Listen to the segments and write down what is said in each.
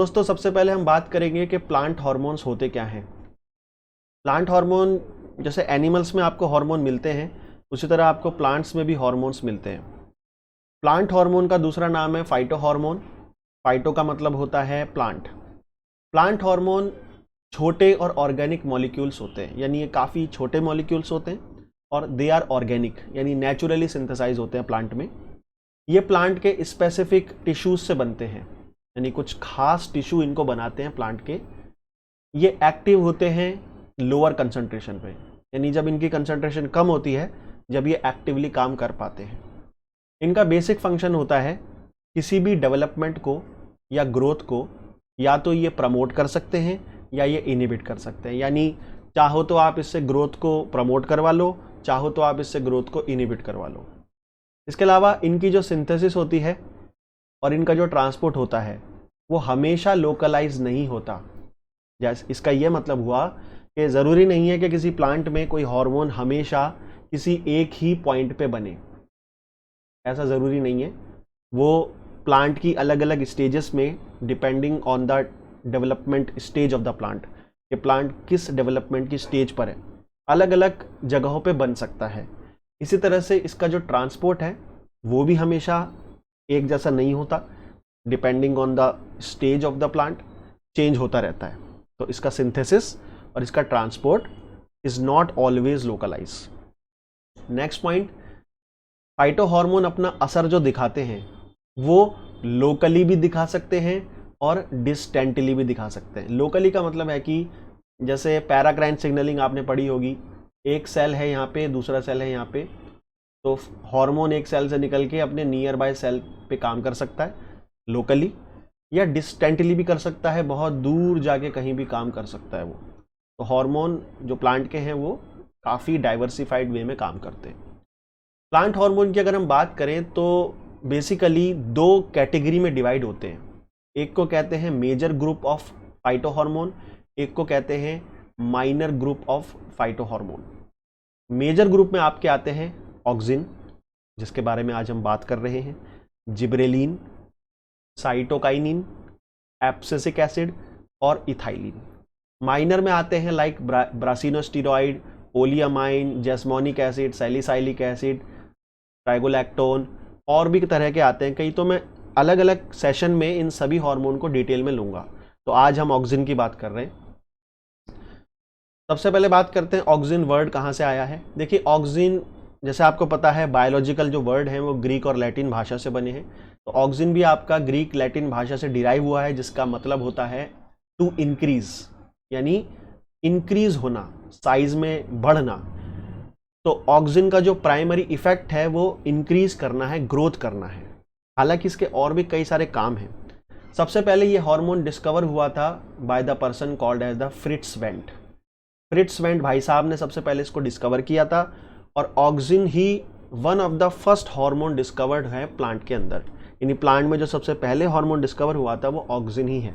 दोस्तों सबसे पहले हम बात करेंगे कि प्लांट हार्मोन्स होते क्या हैं। प्लांट हार्मोन जैसे एनिमल्स में आपको हार्मोन मिलते हैं, उसी तरह आपको प्लांट्स में भी हार्मोन्स मिलते हैं। प्लांट हार्मोन का दूसरा नाम है फाइटो हार्मोन। फाइटो का मतलब होता है प्लांट। प्लांट हार्मोन छोटे और ऑर्गेनिक मॉलिक्यूल्स होते हैं, यानी ये काफ़ी छोटे मॉलिक्यूल्स होते हैं और दे आर ऑर्गेनिक, यानी नेचुरली सिंथेसाइज होते हैं प्लांट में। ये प्लांट के स्पेसिफिक टिश्यूज से बनते हैं, यानी कुछ खास टिश्यू इनको बनाते हैं प्लांट के। ये एक्टिव होते हैं लोअर कंसंट्रेशन पे, यानी जब इनकी कंसंट्रेशन कम होती है, जब ये एक्टिवली काम कर पाते हैं। इनका बेसिक फंक्शन होता है किसी भी डेवलपमेंट को या ग्रोथ को या तो ये प्रमोट कर सकते हैं या ये इनहिबिट कर सकते हैं, यानी चाहो तो आप इससे ग्रोथ को प्रमोट करवा लो, चाहो तो आप इससे ग्रोथ को इनहिबिट करवा लो। इसके अलावा इनकी जो सिंथेसिस होती है और इनका जो ट्रांसपोर्ट होता है वो हमेशा लोकलाइज नहीं होता। जैसे इसका ये मतलब हुआ कि ज़रूरी नहीं है कि किसी प्लांट में कोई हार्मोन हमेशा किसी एक ही पॉइंट पे बने, ऐसा ज़रूरी नहीं है। वो प्लांट की अलग अलग स्टेजेस में depending on the development stage of the plant, कि प्लांट किस डेवलपमेंट की स्टेज पर है, अलग अलग जगहों पे बन सकता है। इसी तरह से इसका जो ट्रांसपोर्ट है वो भी हमेशा एक जैसा नहीं होता, depending on the stage of the plant change होता रहता है। तो इसका सिंथेसिस और इसका transport is not always localise. Next point, phyto hormone अपना असर जो दिखाते हैं वो लोकली भी दिखा सकते हैं और डिस्टेंटली भी दिखा सकते हैं। लोकली का मतलब है कि जैसे पैराक्राइन सिग्नलिंग आपने पढ़ी होगी, एक सेल है यहाँ पे, दूसरा सेल है यहाँ पे, तो हार्मोन एक सेल से निकल के अपने नियर बाय सेल पे काम कर सकता है लोकली, या डिस्टेंटली भी कर सकता है, बहुत दूर जाके कहीं भी काम कर सकता है वो। तो हार्मोन जो प्लांट के हैं वो काफ़ी डाइवर्सिफाइड वे में काम करते हैं। प्लांट हार्मोन की अगर हम बात करें तो बेसिकली दो कैटेगरी में डिवाइड होते हैं। एक को कहते हैं major group of phytohormone, एक को कहते हैं minor group of phytohormone. Major group में आपके आते हैं ऑक्सिन, जिसके बारे में आज हम बात कर रहे हैं, जिब्रेलिन, साइटोकाइनिन, एब्सिसिक एसिड और इथाइलिन। माइनर में आते हैं लाइक ब्रासिनोस्टेरॉइड, पोलियामाइन, जैस्मोनिक एसिड, सैलिसाइलिक एसिड, ट्राइगोलैक्टोन और भी तरह के आते हैं कई। तो मैं अलग अलग सेशन में इन सभी हार्मोन को डिटेल में लूंगा। तो आज हम ऑक्सिन की बात कर रहे हैं। सबसे पहले बात करते हैं ऑक्सिन वर्ड कहाँ से आया है। देखिए ऑक्सिन जैसे आपको पता है बायोलॉजिकल जो वर्ड हैं वो ग्रीक और लैटिन भाषा से बने हैं। तो ऑक्सिन भी आपका ग्रीक लैटिन भाषा से डिराइव हुआ है, जिसका मतलब होता है टू इंक्रीज, यानी इंक्रीज होना, साइज में बढ़ना। तो ऑक्सिन का जो प्राइमरी इफेक्ट है वो इंक्रीज करना है, ग्रोथ करना है। हालांकि इसके और भी कई सारे काम हैं। सबसे पहले ये हार्मोन डिस्कवर हुआ था by the person called as the Frits Went. Frits Went भाई साहब ने सबसे पहले इसको डिस्कवर किया था, और auxin he one of the first hormone discovered है प्लांट के अंदर। यानी प्लांट में जो सबसे पहले हार्मोन डिस्कवर हुआ था वो ऑक्सिन ही है।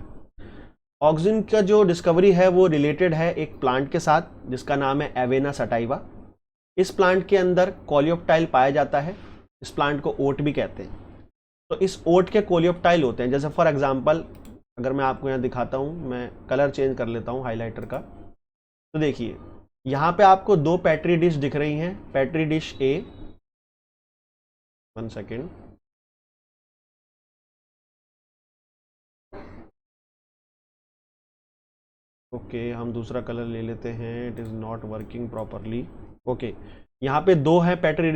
ऑक्सिन का जो डिस्कवरी है वो रिलेटेड है एक प्लांट के साथ जिसका नाम है एवेना सटाइवा। इस प्लांट के अंदर कोलियोप्टाइल पाया जाता है। इस प्लांट को ओट भी कहते हैं। तो इस ओट के कोलियोप्टाइल होते हैं, जैसे फॉर एग्जांपल अगर मैं आपको यहाँ दिखाता हूँ, मैं कलर चेंज कर लेता हूँ हाइलाइटर का। तो देखिए यहाँ पे आपको दो पेट्री डिश दिख रही हैं, पेट्री डिश ए, 1 सेकेंड, ओके हम दूसरा कलर ले लेते हैं, it is not working properly. Okay यहाँ पे दो है पेट्री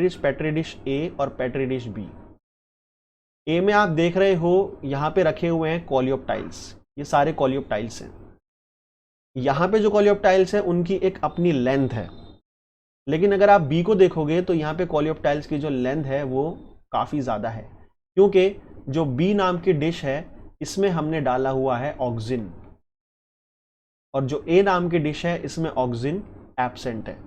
डिश ए और पेट्री डिश बी। ए में आप देख रहे हो यहाँ पे रखे हुए हैं कोलियोप्टाइल्स, ये सारे कोलियोप्टाइल्स हैं। यहाँ पे जो कोलियोप्टाइल्स हैं उनकी एक अपनी लेंथ है, लेकिन अगर आप बी को देखोगे तो यहाँ पे कोलियोप्टाइल्स की जो लेंथ है वो काफ़ी ज़्यादा है, क्योंकि जो बी नाम की डिश है इसमें हमने डाला हुआ है ऑक्सिन, और जो ए नाम की डिश है इसमें ऑक्सिन एब्सेंट है।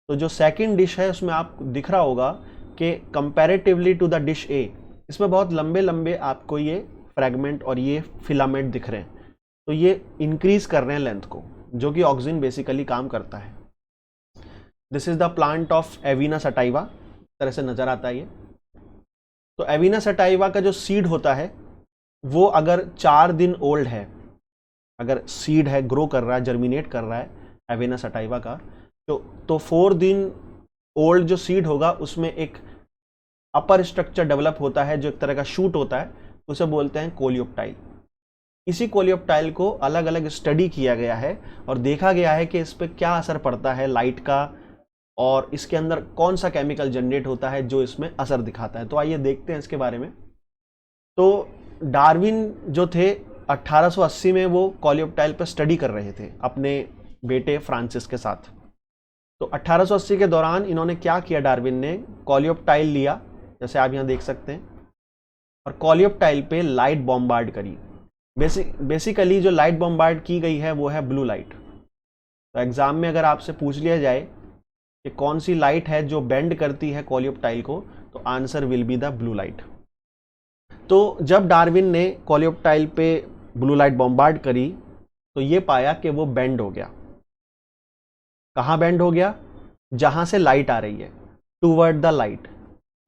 तो जो सेकंड डिश है उसमें आप दिख रहा होगा कि कंपैरेटिवली टू द डिश ए, इसमें बहुत लंबे लंबे आपको ये फ्रेगमेंट और ये फिलामेंट दिख रहे हैं। तो ये इंक्रीज कर रहे हैं लेंथ को, जो कि ऑक्सिन बेसिकली काम करता है। This is the plant of एविना sativa, तरह से नजर आता है ये। तो एविना सटाइवा का जो सीड होता है वो अगर 4 दिन ओल्ड है, अगर सीड है, ग्रो कर रहा है, जर्मिनेट कर रहा है एवेना सटाइवा का, तो 4 दिन ओल्ड जो सीड होगा उसमें एक अपर स्ट्रक्चर डेवलप होता है जो एक तरह का शूट होता है, उसे बोलते हैं कोलियोप्टाइल। इसी कोलियोप्टाइल को अलग अलग स्टडी किया गया है और देखा गया है कि इस पर क्या असर पड़ता है लाइट का, और इसके अंदर कौन सा केमिकल जनरेट होता है जो इसमें असर दिखाता है। तो आइए देखते हैं इसके बारे में। तो डार्विन जो थे 1880 में वो कोलियोप्टाइल पर स्टडी कर रहे थे अपने बेटे फ्रांसिस के साथ। तो 1880 के दौरान इन्होंने क्या किया, डार्विन ने कोलियोप्टाइल लिया, जैसे आप यहाँ देख सकते हैं, और कोलियोप्टाइल पे लाइट बॉम्बार्ड करी। बेसिकली जो लाइट बॉम्बार्ड की गई है वो है ब्लू लाइट। तो एग्जाम में अगर आपसे पूछ लिया जाए कि कौन सी लाइट है जो बेंड करती है कोलियोप्टाइल को, तो answer will be the blue light. तो जब डार्विन ने कोलियोप्टाइल पे ब्लू लाइट बॉम्बार्ड करी तो ये पाया कि वो बेंड हो गया। कहाँ बेंड हो गया? जहां से लाइट आ रही है, टूवर्ड द लाइट,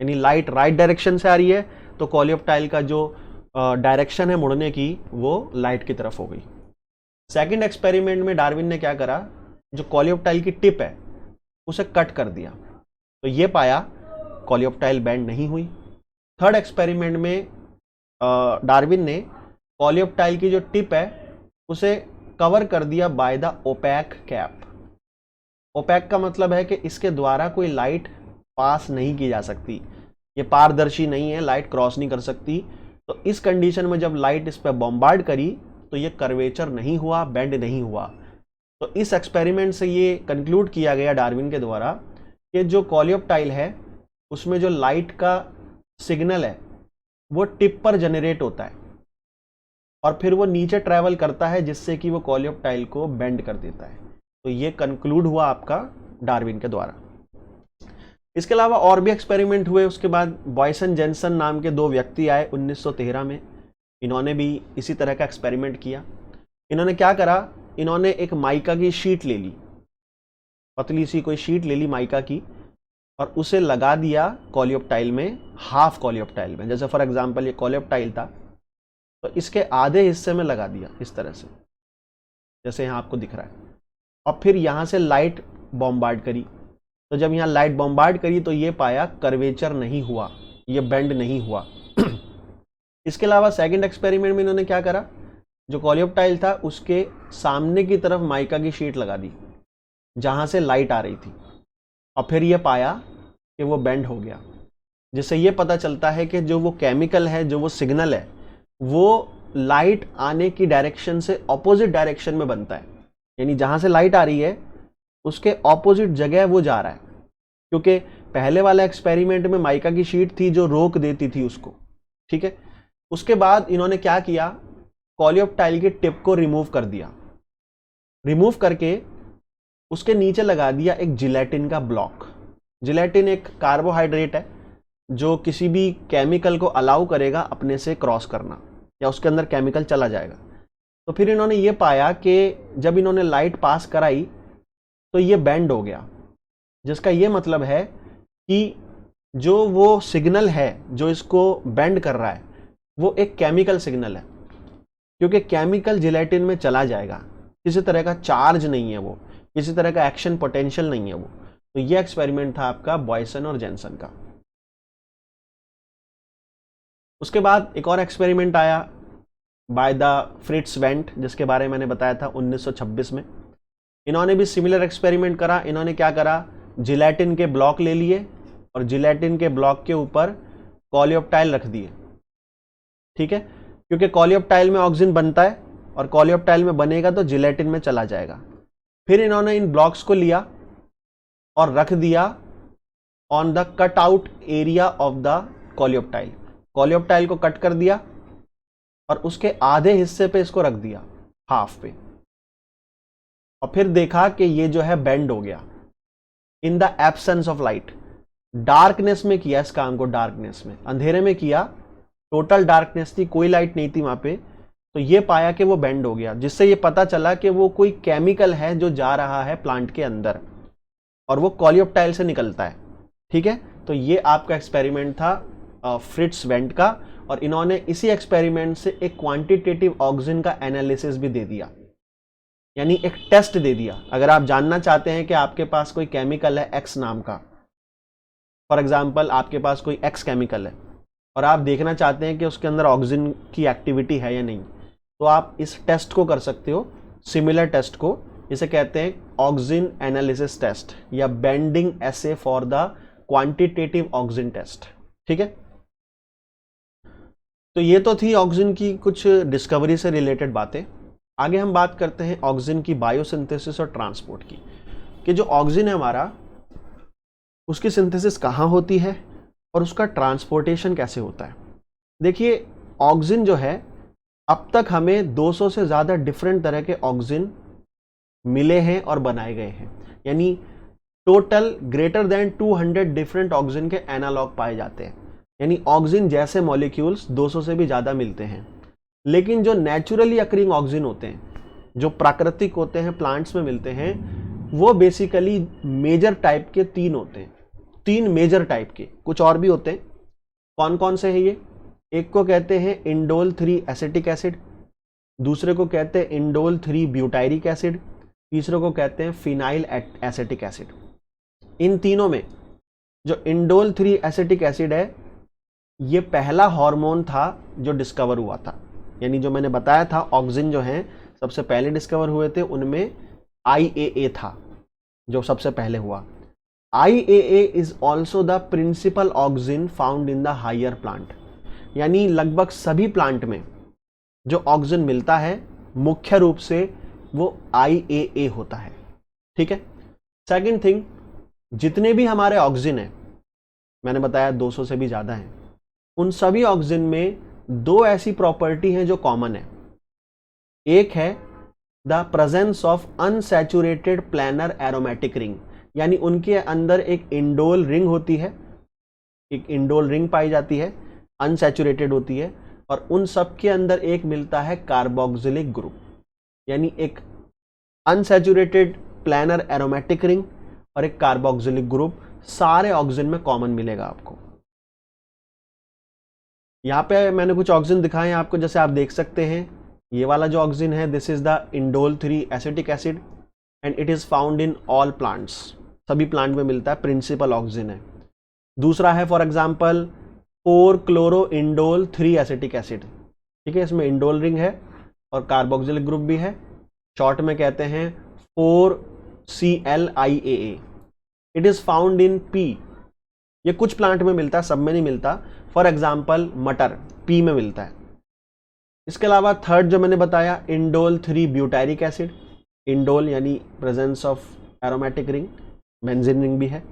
यानी लाइट राइट डायरेक्शन से आ रही है तो कोलियोप्टाइल का जो डायरेक्शन है मुड़ने की वो लाइट की तरफ हो गई। सेकंड एक्सपेरिमेंट में डार्विन ने क्या करा, जो कोलियोप्टाइल की टिप है उसे कट कर दिया, तो ये पाया कोलियोप्टाइल बेंड नहीं हुई। थर्ड एक्सपेरिमेंट में डार्विन ने कोलियोप्टाइल की जो टिप है उसे कवर कर दिया by the opaque cap. Opaque का मतलब है कि इसके द्वारा कोई लाइट पास नहीं की जा सकती, ये पारदर्शी नहीं है, लाइट क्रॉस नहीं कर सकती। तो इस कंडीशन में जब लाइट इस पर बॉम्बार्ड करी तो ये कर्वेचर नहीं हुआ, बेंड नहीं हुआ। तो इस एक्सपेरिमेंट से ये कंक्लूड किया गया डार्विन के द्वारा कि जो कोलियोप्टाइल है उसमें जो लाइट का सिग्नल है वो टिप पर जनरेट होता है और फिर वो नीचे ट्रैवल करता है जिससे कि वो कोलियोप्टाइल को बेंड कर देता है। तो ये कंक्लूड हुआ आपका डार्विन के द्वारा। इसके अलावा और भी एक्सपेरिमेंट हुए। उसके बाद बॉयसन जेनसन नाम के 2 व्यक्ति आए 1913 में, इन्होंने भी इसी तरह का एक्सपेरिमेंट किया। इन्होंने क्या करा, इन्होंने एक माइका की शीट ले ली, पतली सी कोई शीट ले ली माइका की, और उसे लगा दिया कोलियोप्टाइल में, हाफ कोलियोप्टाइल में। जैसे फॉर एग्जांपल ये कोलियोप्टाइल था तो इसके आधे हिस्से में लगा दिया इस तरह से, जैसे यहाँ आपको दिख रहा है, और फिर यहाँ से लाइट बॉम्बार्ड करी। तो जब यहाँ लाइट बॉम्बार्ड करी तो ये पाया कर्वेचर नहीं हुआ, ये बेंड नहीं हुआ। इसके अलावा सेकंड एक्सपेरिमेंट में इन्होंने क्या करा, जो कोलियोप्टाइल था उसके सामने की तरफ माइका की शीट लगा दी जहाँ से लाइट आ रही थी, और फिर ये पाया कि वो बेंड हो गया। जिससे ये पता चलता है कि जो वो केमिकल है, जो वो सिग्नल है, वो लाइट आने की डायरेक्शन से ऑपोजिट डायरेक्शन में बनता है, यानी जहां से लाइट आ रही है उसके ऑपोजिट जगह वो जा रहा है। क्योंकि पहले वाला एक्सपेरिमेंट में माइका की शीट थी जो रोक देती थी उसको, ठीक है। उसके बाद इन्होंने क्या किया, कोलियोप्टाइल की टिप को रिमूव कर दिया, रिमूव करके उसके नीचे लगा दिया एक जिलेटिन का ब्लॉक। जिलेटिन एक कार्बोहाइड्रेट है जो किसी भी केमिकल को अलाउ करेगा अपने से क्रॉस करना, या उसके अंदर केमिकल चला जाएगा। तो फिर इन्होंने ये पाया कि जब इन्होंने लाइट पास कराई तो ये बेंड हो गया, जिसका ये मतलब है कि जो वो सिग्नल है जो इसको बेंड कर रहा है वो एक केमिकल सिग्नल है, क्योंकि केमिकल जिलेटिन में चला जाएगा, किसी तरह का चार्ज नहीं है वो, किसी तरह का एक्शन पोटेंशियल नहीं है वो। तो ये एक्सपेरिमेंट था आपका बॉयसन और जेनसन का। उसके बाद एक और एक्सपेरिमेंट आया बाय द फ्रिट्स वेंट, जिसके बारे में मैंने बताया था 1926 में। इन्होंने भी सिमिलर एक्सपेरिमेंट करा। इन्होंने क्या करा, जिलेटिन के ब्लॉक ले लिए और जिलेटिन के ब्लॉक के ऊपर कोलियोप्टाइल रख दिए, ठीक है, क्योंकि कोलियोप्टाइल में ऑक्सीजन बनता है और कोलियोप्टाइल में बनेगा तो जिलेटिन में चला जाएगा। फिर इन्होंने इन ब्लॉक्स को लिया और रख दिया on the cut out area of the coleoptile. Coleoptile को कट कर दिया और उसके आधे हिस्से पे इसको रख दिया, हाफ पे, और फिर देखा कि ये जो है बेंड हो गया in the absence of light. Darkness में किया इस काम को, डार्कनेस में, अंधेरे में किया, टोटल डार्कनेस थी, कोई लाइट नहीं थी वहां पे। तो ये पाया कि वो बेंड हो गया, जिससे ये पता चला कि वो कोई केमिकल है जो जा रहा है प्लांट के अंदर और वो कोलियोप्टाइल से निकलता है, ठीक है। तो ये आपका एक्सपेरिमेंट था फ्रिट्स वेंट का, और इन्होंने इसी एक्सपेरिमेंट से एक क्वांटिटेटिव ऑक्सीजन का एनालिसिस भी दे दिया। यानी एक टेस्ट दे दिया। अगर आप जानना चाहते हैं कि आपके पास कोई केमिकल है एक्स नाम का, फॉर एग्जाम्पल आपके पास कोई एक्स केमिकल है और आप देखना चाहते हैं कि उसके अंदर ऑक्सीजन की एक्टिविटी है या नहीं, तो आप इस टेस्ट को कर सकते हो, सिमिलर टेस्ट को। इसे कहते हैं ऑक्सीजन एनालिसिस टेस्ट या bending assay for the quantitative auxin test. ठीक है, तो ये तो थी ऑक्सीजन की कुछ डिस्कवरी से रिलेटेड बातें। आगे हम बात करते हैं ऑक्सीजन की बायोसिंथेसिस और ट्रांसपोर्ट की, कि जो ऑक्सीजन है हमारा, उसकी सिंथेसिस कहाँ होती है और उसका ट्रांसपोर्टेशन कैसे होता है। देखिए, ऑक्सीजन जो है, अब तक हमें 200 से ज़्यादा डिफरेंट तरह के ऑक्सीजन मिले हैं और बनाए गए हैं, यानी total greater than 200 different oxygen के एनालॉग पाए जाते हैं। यानी ऑक्सीजन जैसे मॉलिक्यूल्स 200 से भी ज़्यादा मिलते हैं। लेकिन जो नेचुरली अकरिंग ऑक्सीजन होते हैं, जो प्राकृतिक होते हैं, प्लांट्स में मिलते हैं, वो बेसिकली मेजर टाइप के 3 होते हैं। 3 मेजर टाइप के, कुछ और भी होते हैं। कौन कौन से हैं ये? एक को कहते हैं इंडोल 3 एसिटिक एसिड, दूसरे को कहते हैं इंडोल 3 ब्यूटायरिक एसिड, तीसरे को कहते हैं फिनाइल एसिटिक एसिड। इन तीनों में जो इंडोल 3 एसिटिक एसिड है, ये पहला हार्मोन था जो डिस्कवर हुआ था। यानी जो मैंने बताया था ऑक्सीजन जो है सबसे पहले डिस्कवर हुए थे, उनमें IAA था जो सबसे पहले हुआ। IAA is also the principal auxin found in the higher plant. यानी लगभग सभी प्लांट में जो ऑक्सीजन मिलता है, मुख्य रूप से वो IAA होता है। ठीक है। सेकंड थिंग, जितने भी हमारे ऑक्सीजन है, मैंने बताया 200 से भी ज़्यादा हैं, उन सभी ऑक्सीजन में 2 ऐसी प्रॉपर्टी हैं जो कॉमन है। एक है the presence of unsaturated planar aromatic ring, यानी उनके अंदर एक इंडोल रिंग होती है, एक इंडोल रिंग पाई जाती है, अनसैचुरेटेड होती है, और उन सब के अंदर एक मिलता है कार्बोक्सिलिक ग्रुप। यानी एक अनसैचुरेटेड प्लैनर एरोमेटिक रिंग और एक कार्बोक्सिलिक ग्रुप सारे ऑक्सीजन में कॉमन मिलेगा आपको। यहाँ पे मैंने कुछ ऑक्सीजन दिखाए हैं आपको, जैसे आप देख सकते हैं ये वाला जो ऑक्सीजन है, this is the indole 3 acetic acid and it is found in all plants. सभी प्लांट में मिलता है, प्रिंसिपल ऑक्सीजन है। दूसरा है for example 4 chloro indole 3 acetic acid. ठीक है, इसमें इंडोल रिंग है और कार्बोक्सिलिक ग्रुप भी है, शॉर्ट में कहते हैं 4ClIAA। It is found in P। ये कुछ प्लांट में मिलता है, सब में नहीं मिलता। फॉर एग्जाम्पल मटर, P में मिलता है। इसके अलावा थर्ड जो मैंने बताया, इंडोल 3 ब्यूटायरिक एसिड। इंडोल यानी presence of aromatic ring, benzene ring भी है,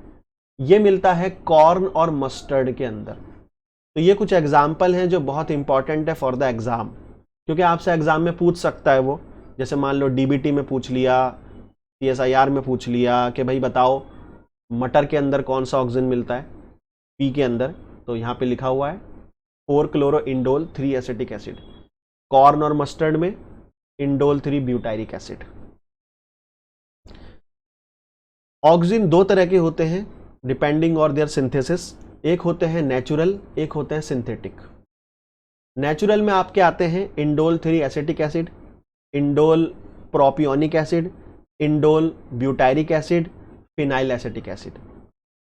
ये मिलता है कॉर्न और मस्टर्ड के अंदर। तो ये कुछ एग्जाम्पल हैं जो बहुत इंपॉर्टेंट है फॉर द एग्जाम, क्योंकि आपसे एग्जाम में पूछ सकता है वो। जैसे मान लो DBT में पूछ लिया, CSIR में पूछ लिया कि भाई बताओ मटर के अंदर कौन सा ऑक्सीजन मिलता है, P के अंदर, तो यहाँ पे लिखा हुआ है 4 chloro indole 3 acetic acid. Corn और मस्टर्ड में इंडोल 3 ब्यूटायरिक एसिड। ऑक्सीजन 2 तरह के होते हैं डिपेंडिंग ऑन देयर सिंथेसिस। एक होते हैं नेचुरल, एक होते हैं सिंथेटिक। नेचुरल में आपके आते हैं indole 3 acetic acid, indole propionic acid, indole butyric acid, phenyl acetic acid.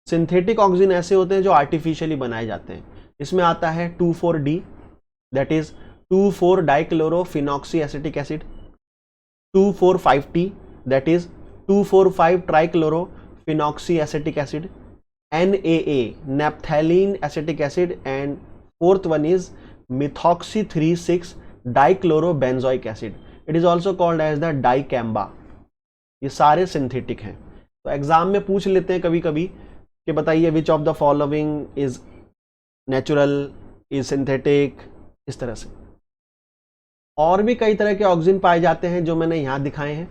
Synthetic oxygen ऐसे होते हैं जो आर्टिफिशियली बनाए जाते हैं। इसमें आता है 2,4-D, that is two four dichlorophenoxy acetic acid, 2,4,5-T, that is two four five trichlorophenoxy acetic acid, NaA, naphthalene acetic acid, and fourth one is methoxy 3,6 dichlorobenzoic acid. It is also called as the dicamba. ये सारे synthetic हैं। तो exam में पूछ लेते हैं कभी कभी कि बताइए which of the following is natural, is synthetic, इस तरह से। और भी कई तरह के ऑक्सीजन पाए जाते हैं जो मैंने यहाँ दिखाए हैं।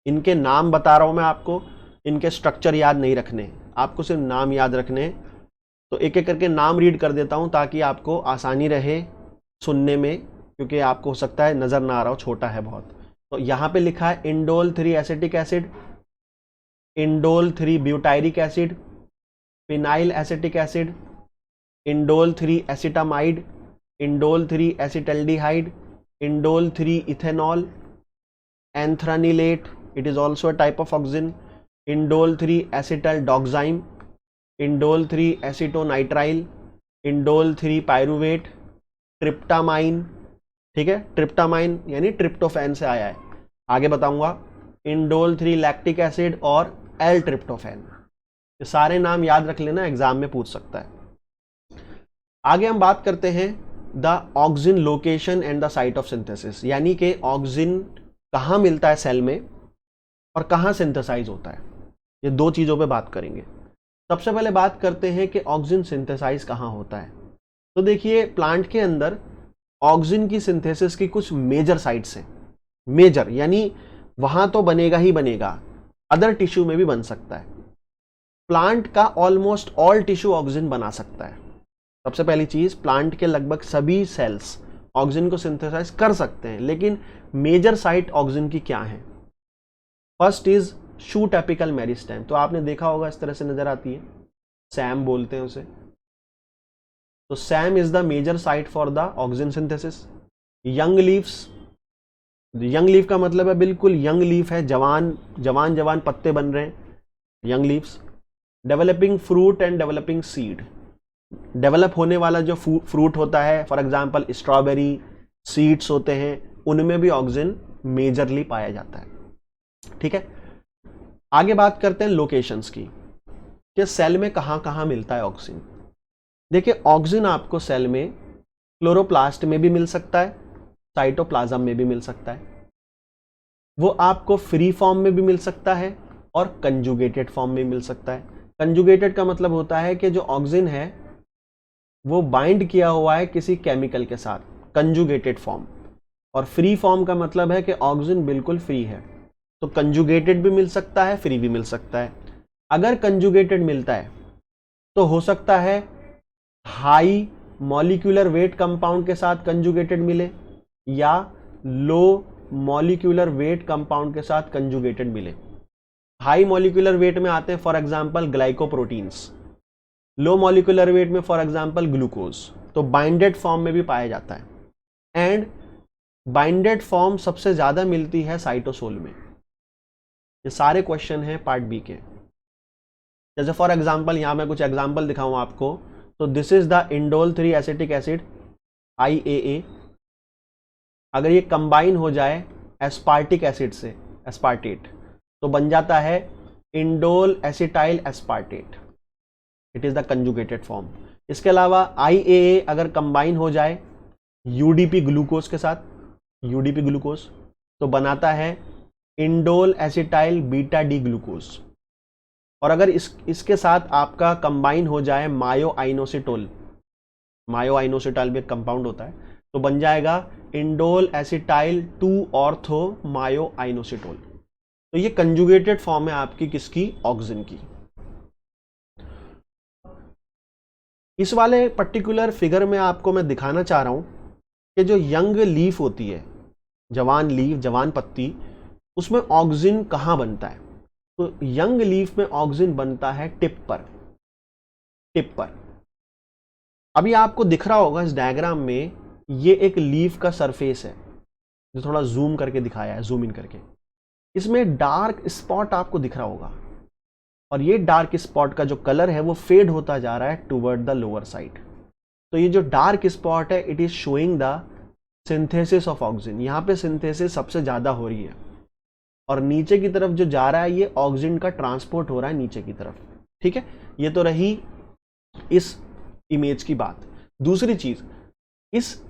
इनके नाम बता रहा हूँ मैं आपको, इनके स्ट्रक्चर याद नहीं रखने, आपको सिर्फ नाम याद रखने। तो एक एक करके नाम रीड कर देता हूँ ताकि आपको आसानी रहे सुनने में, क्योंकि आपको हो सकता है नज़र ना आ रहा हो, छोटा है बहुत। तो यहाँ पे लिखा है indole 3 acetic acid, indole 3 butyric acid, phenyl acetic acid, indole 3 acetamide, indole 3 acetaldehyde, indole 3 ethanol, anthranilate, it is also a type of auxin, indole 3 acetaldoxime, indole 3 acetonitrile, indole 3 pyruvate, tryptamine, ठीक है, tryptamine यानी tryptophan से आया है, आगे बताऊंगा, indole 3 lactic acid और L tryptophan. ये सारे नाम याद रख लेना, एग्जाम में पूछ सकता है। आगे हम बात करते हैं the auxin location and the site of synthesis, यानी कि ऑक्सिन कहाँ मिलता है सेल में और कहाँ सिंथेसाइज होता है। ये दो चीज़ों पे बात करेंगे। सबसे पहले बात करते हैं कि ऑक्सिन सिंथेसाइज कहाँ होता है। तो देखिए, प्लांट के अंदर ऑक्सिन की सिंथेसिस की कुछ मेजर साइट्स हैं। मेजर यानी वहाँ तो बनेगा ही बनेगा, अदर टिश्यू में भी बन सकता है। प्लांट का ऑलमोस्ट ऑल टिश्यू ऑक्सिन बना सकता है। सबसे पहली चीज, प्लांट के लगभग सभी सेल्स ऑक्सिन को सिंथेसाइज कर सकते हैं, लेकिन मेजर साइट ऑक्सिन की क्या है? First is shoot apical meristem, तो आपने देखा होगा इस तरह से नजर आती है, सैम बोलते हैं उसे। तो SAM is the major site for the auxin synthesis. Young leaves, young leaf का मतलब है बिल्कुल यंग लीफ है, जवान जवान जवान पत्ते बन रहे हैं, young leaves. Developing fruit and developing seed, develop होने वाला जो फ्रूट होता है, फॉर एग्जांपल स्ट्रॉबेरी, सीड्स होते हैं, उनमें भी ऑक्सिन मेजरली पाया जाता है। ठीक है, आगे बात करते हैं लोकेशंस की, कि सेल में कहां कहां मिलता है ऑक्सिन। देखिए, ऑक्सिन आपको सेल में क्लोरोप्लास्ट में भी मिल सकता है, साइटोप्लाज्म में भी मिल सकता है, वो आपको फ्री फॉर्म में भी मिल सकता है और कंजुगेटेड फॉर्म में मिल सकता है। कंजुगेटेड का मतलब होता है कि जो ऑक्सिन है वो बाइंड किया हुआ है किसी केमिकल के साथ, कंजुगेटेड फॉर्म। और फ्री फॉर्म का मतलब है कि ऑक्सिन बिल्कुल फ्री है, तो कंजुगेटेड भी मिल सकता है, फ्री भी मिल सकता है। अगर कंजुगेटेड मिलता है तो हो सकता है हाई मॉलिक्यूलर वेट कंपाउंड के साथ कंजुगेटेड मिले, या लो मॉलिक्यूलर वेट कंपाउंड के साथ कंजुगेटेड मिले। हाई मॉलिक्यूलर वेट में आते हैं for example glycoproteins, low molecular weight में फॉर एग्जांपल ग्लूकोज, तो बाइंडेड फॉर्म में भी पाया जाता है। एंड बाइंडेड फॉर्म सबसे ज्यादा मिलती है साइटोसोल में। ये सारे क्वेश्चन हैं पार्ट बी के। जैसे फॉर एग्जांपल यहां मैं कुछ एग्जांपल दिखाऊं आपको, तो this is the indole 3 acetic acid IAA। अगर ये कंबाइन हो जाए एस्पार्टिक एसिड से, एस्पार्टेट, तो बन जाता है indole acetyl aspartate, it is the conjugated form. इसके अलावा IAA अगर कंबाइन हो जाए UDP ग्लूकोज के साथ, UDP ग्लूकोज, तो बनाता है indole acetyl beta D glucose. और अगर इसके साथ आपका कंबाइन हो जाए मायो आइनोसिटोल, मायो आइनोसिटोल भी एक कंपाउंड होता है, तो बन जाएगा इंडोल एसिटाइल 2 ऑर्थो मायो आइनोसिटोल। तो ये कंजुगेटेड फॉर्म है आपकी किसकी? ऑक्सिन की। इस वाले पर्टिकुलर फिगर में आपको मैं दिखाना चाह रहा हूं कि जो यंग लीफ होती है, जवान लीफ, जवान पत्ती, उसमें ऑक्सिन कहां बनता है। तो यंग लीफ में ऑक्सिन बनता है टिप पर, टिप पर। अभी आपको दिख रहा होगा इस डायग्राम में, ये एक लीफ का सरफेस है जो थोड़ा जूम करके दिखाया है, जूम इन करके। इसमें डार्क स्पॉट आपको दिख रहा होगा, और ये डार्क स्पॉट का जो कलर है वो फेड होता जा रहा है टुवर्ड द लोअर साइड। तो ये जो डार्क स्पॉट है, it is showing the synthesis of auxin. यहाँ पे सिंथेसिस सबसे ज्यादा हो रही है, और नीचे की तरफ जो जा रहा है ये ऑक्सिन का ट्रांसपोर्ट हो रहा है नीचे की तरफ। ठीक है, ये तो रही इस इमेज की बात। दूसरी चीज, इस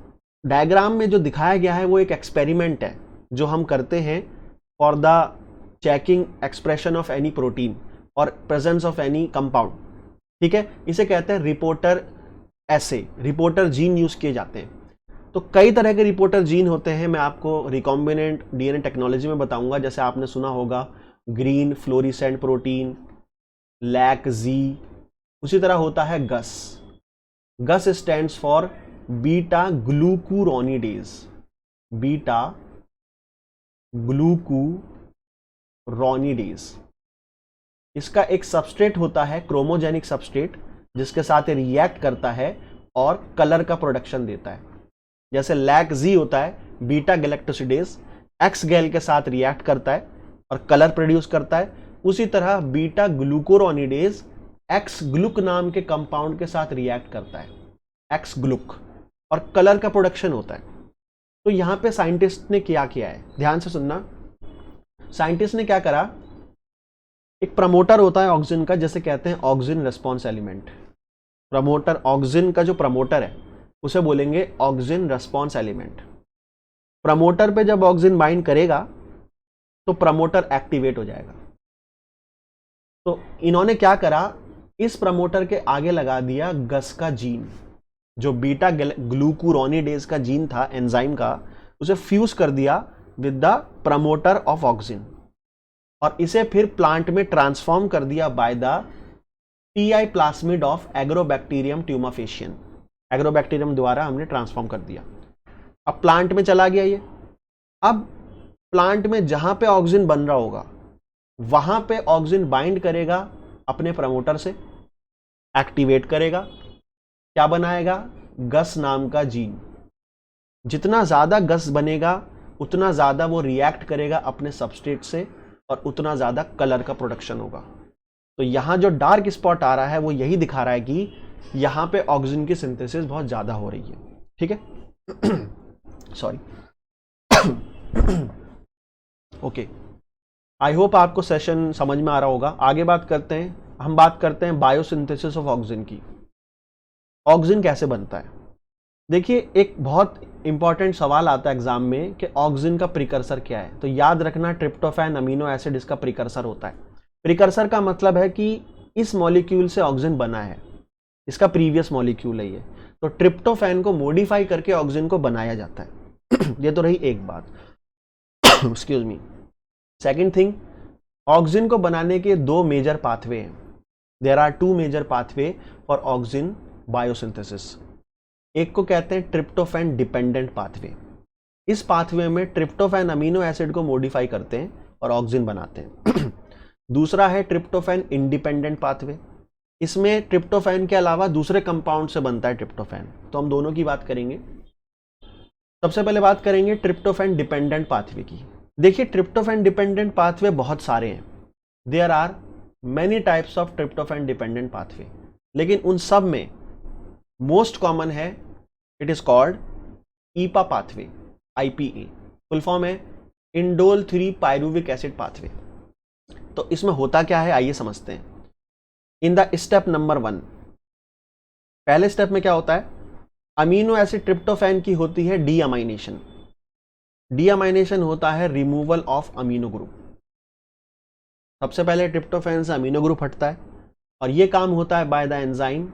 डायग्राम में जो दिखाया गया है वो एक एक्सपेरिमेंट है जो हम करते हैं for the checking expression of any protein और प्रेजेंस ऑफ एनी कंपाउंड। ठीक है, इसे कहते हैं रिपोर्टर एसे, रिपोर्टर जीन यूज किए जाते हैं। तो कई तरह के रिपोर्टर जीन होते हैं, मैं आपको रिकॉम्बिनेंट DNA टेक्नोलॉजी में बताऊंगा। जैसे आपने सुना होगा ग्रीन फ्लोरिसेंट प्रोटीन, LAC-Z। उसी तरह होता है गस, गस स्टैंड्स फॉर बीटा ग्लूकुरोनिडेज, बीटा ग्लूकुरोनिडेज। इसका एक सबस्ट्रेट होता है क्रोमोजेनिक सबस्ट्रेट, जिसके साथ रिएक्ट करता है और कलर का प्रोडक्शन देता है। जैसे LAC-Z होता है बीटा गैलेक्टोसिडेज, एक्स गैल के साथ रिएक्ट करता है और कलर प्रोड्यूस करता है, उसी तरह बीटा ग्लूकोरोनिडेज एक्स ग्लुक नाम के कंपाउंड के साथ रिएक्ट करता है, एक्स ग्लुक, और कलर का प्रोडक्शन होता है। तो यहां पे साइंटिस्ट ने क्या किया है, ध्यान से सुनना। साइंटिस्ट ने क्या करा, एक प्रमोटर होता है ऑक्सिन का, जैसे कहते हैं auxin response element. Promoter, auxin का जो प्रमोटर है उसे बोलेंगे ऑक्सिन रेस्पॉन्स एलिमेंट। प्रमोटर पे जब ऑक्सिन बाइंड करेगा तो प्रमोटर एक्टिवेट हो जाएगा। तो इन्होंने क्या करा, इस प्रमोटर के आगे लगा दिया गस का जीन, जो बीटा ग्लूकुरोनिडेज का जीन था एंजाइम का, उसे फ्यूज कर दिया with the promoter of auxin, और इसे फिर प्लांट में ट्रांसफॉर्म कर दिया by the Ti plasmid of Agrobacterium tumefaciens. Agrobacterium द्वारा हमने ट्रांसफॉर्म कर दिया। अब प्लांट में चला गया ये। अब प्लांट में जहां पे ऑक्सिन बन रहा होगा वहां पे ऑक्सिन बाइंड करेगा अपने प्रमोटर से, एक्टिवेट करेगा, क्या बनाएगा, गस नाम का जीन। जितना ज्यादा गस बनेगा उतना ज्यादा वो रिएक्ट करेगा अपने सबस्ट्रेट से और उतना ज्यादा कलर का प्रोडक्शन होगा। तो यहां जो डार्क स्पॉट आ रहा है वो यही दिखा रहा है कि यहां पे ऑक्सिन की सिंथेसिस बहुत ज्यादा हो रही है। ठीक है, सॉरी। ओके, आई होप आपको सेशन समझ में आ रहा होगा। आगे बात करते हैं, हम बात करते हैं बायोसिंथेसिस ऑफ ऑक्सिन की। ऑक्सिन कैसे बनता है? देखिए, एक बहुत इंपॉर्टेंट सवाल आता है एग्जाम में कि ऑक्सिन का प्रिकर्सर क्या है। तो याद रखना, ट्रिप्टोफैन अमीनो एसिड इसका प्रिकर्सर होता है। प्रिकर्सर का मतलब है कि इस मॉलिक्यूल से ऑक्सिन बना है, इसका प्रीवियस मॉलिक्यूल है ये। तो ट्रिप्टोफैन को मॉडिफाई करके ऑक्सिन को बनाया जाता है। ये तो रही एक बात। Excuse me. Second thing, auxin को बनाने के दो मेजर पाथवे हैं। There are two major pathway for auxin biosynthesis. एक को कहते हैं ट्रिप्टोफैन डिपेंडेंट पाथवे। इस पाथवे में ट्रिप्टोफैन अमीनो एसिड को मॉडिफाई करते हैं और ऑक्सिन बनाते हैं। दूसरा है ट्रिप्टोफैन इंडिपेंडेंट पाथवे। इसमें ट्रिप्टोफैन के अलावा दूसरे कंपाउंड से बनता है ट्रिप्टोफैन। तो हम दोनों की बात करेंगे। सबसे पहले बात करेंगे ट्रिप्टोफैन डिपेंडेंट पाथवे की। देखिए, ट्रिप्टोफैन डिपेंडेंट पाथवे बहुत सारे हैं। There are many types of tryptophan dependent pathway, लेकिन उन सब में मोस्ट कॉमन है, it is called IPA pathway, IPA। Full form है इंडोल 3 पायरुविक एसिड पाथवे। तो इसमें होता क्या है, आइए समझते हैं। इन द स्टेप नंबर 1, पहले स्टेप में क्या होता है, अमीनो एसिड ट्रिप्टोफैन की होती है डीअमाइनेशन। डीअमाइनेशन होता है रिमूवल ऑफ अमीनो ग्रुप। सबसे पहले ट्रिप्टोफैन से अमीनो ग्रुप हटता है और यह काम होता है बाय द एंजाइम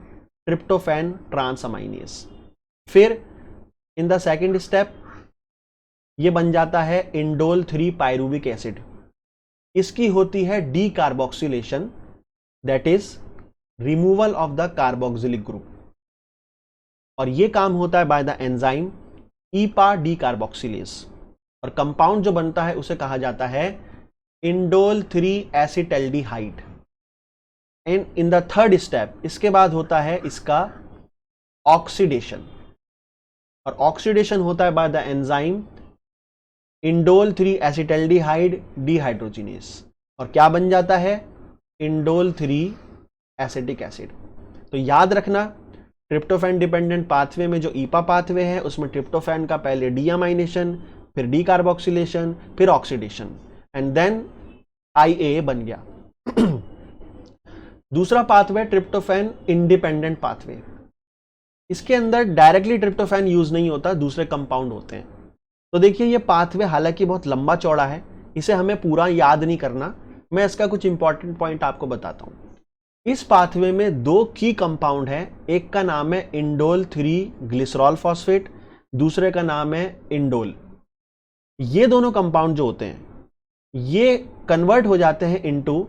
ट्रिप्टोफैन ट्रांसअमाइनेज। फिर इन द सेकेंड स्टेप ये बन जाता है इंडोल 3 पायरुविक एसिड। इसकी होती है decarboxylation, that is removal of the carboxylic group, और ये काम होता है by the enzyme IPA decarboxylase. और कंपाउंड जो बनता है उसे कहा जाता है indole 3 acetaldehyde. And in the third step, इसके बाद होता है इसका ऑक्सीडेशन, और ऑक्सीडेशन होता है by the enzyme indole 3 acetaldehyde dehydrogenase, और क्या बन जाता है, इंडोल 3 एसिटिक एसिड। तो याद रखना, ट्रिप्टोफैन डिपेंडेंट पाथवे में जो ईपा पाथवे है उसमें ट्रिप्टोफैन का पहले डीअमाइनेशन, फिर डीकार्बोक्सिलेशन, फिर ऑक्सीडेशन, एंड देन IA बन गया। दूसरा पाथवे ट्रिप्टोफैन इंडिपेंडेंट पाथवे। इसके अंदर डायरेक्टली ट्रिप्टोफैन यूज नहीं होता, दूसरे कंपाउंड होते हैं। तो देखिए, ये पाथवे हालांकि बहुत लंबा चौड़ा है, इसे हमें पूरा याद नहीं करना। मैं इसका कुछ इंपॉर्टेंट पॉइंट आपको बताता हूं। इस पाथवे में दो की कंपाउंड है, एक का नाम है इंडोल 3 ग्लिसरॉल फॉस्फेट, दूसरे का नाम है इंडोल। ये दोनों कंपाउंड जो होते हैं ये कन्वर्ट हो जाते हैं इनटू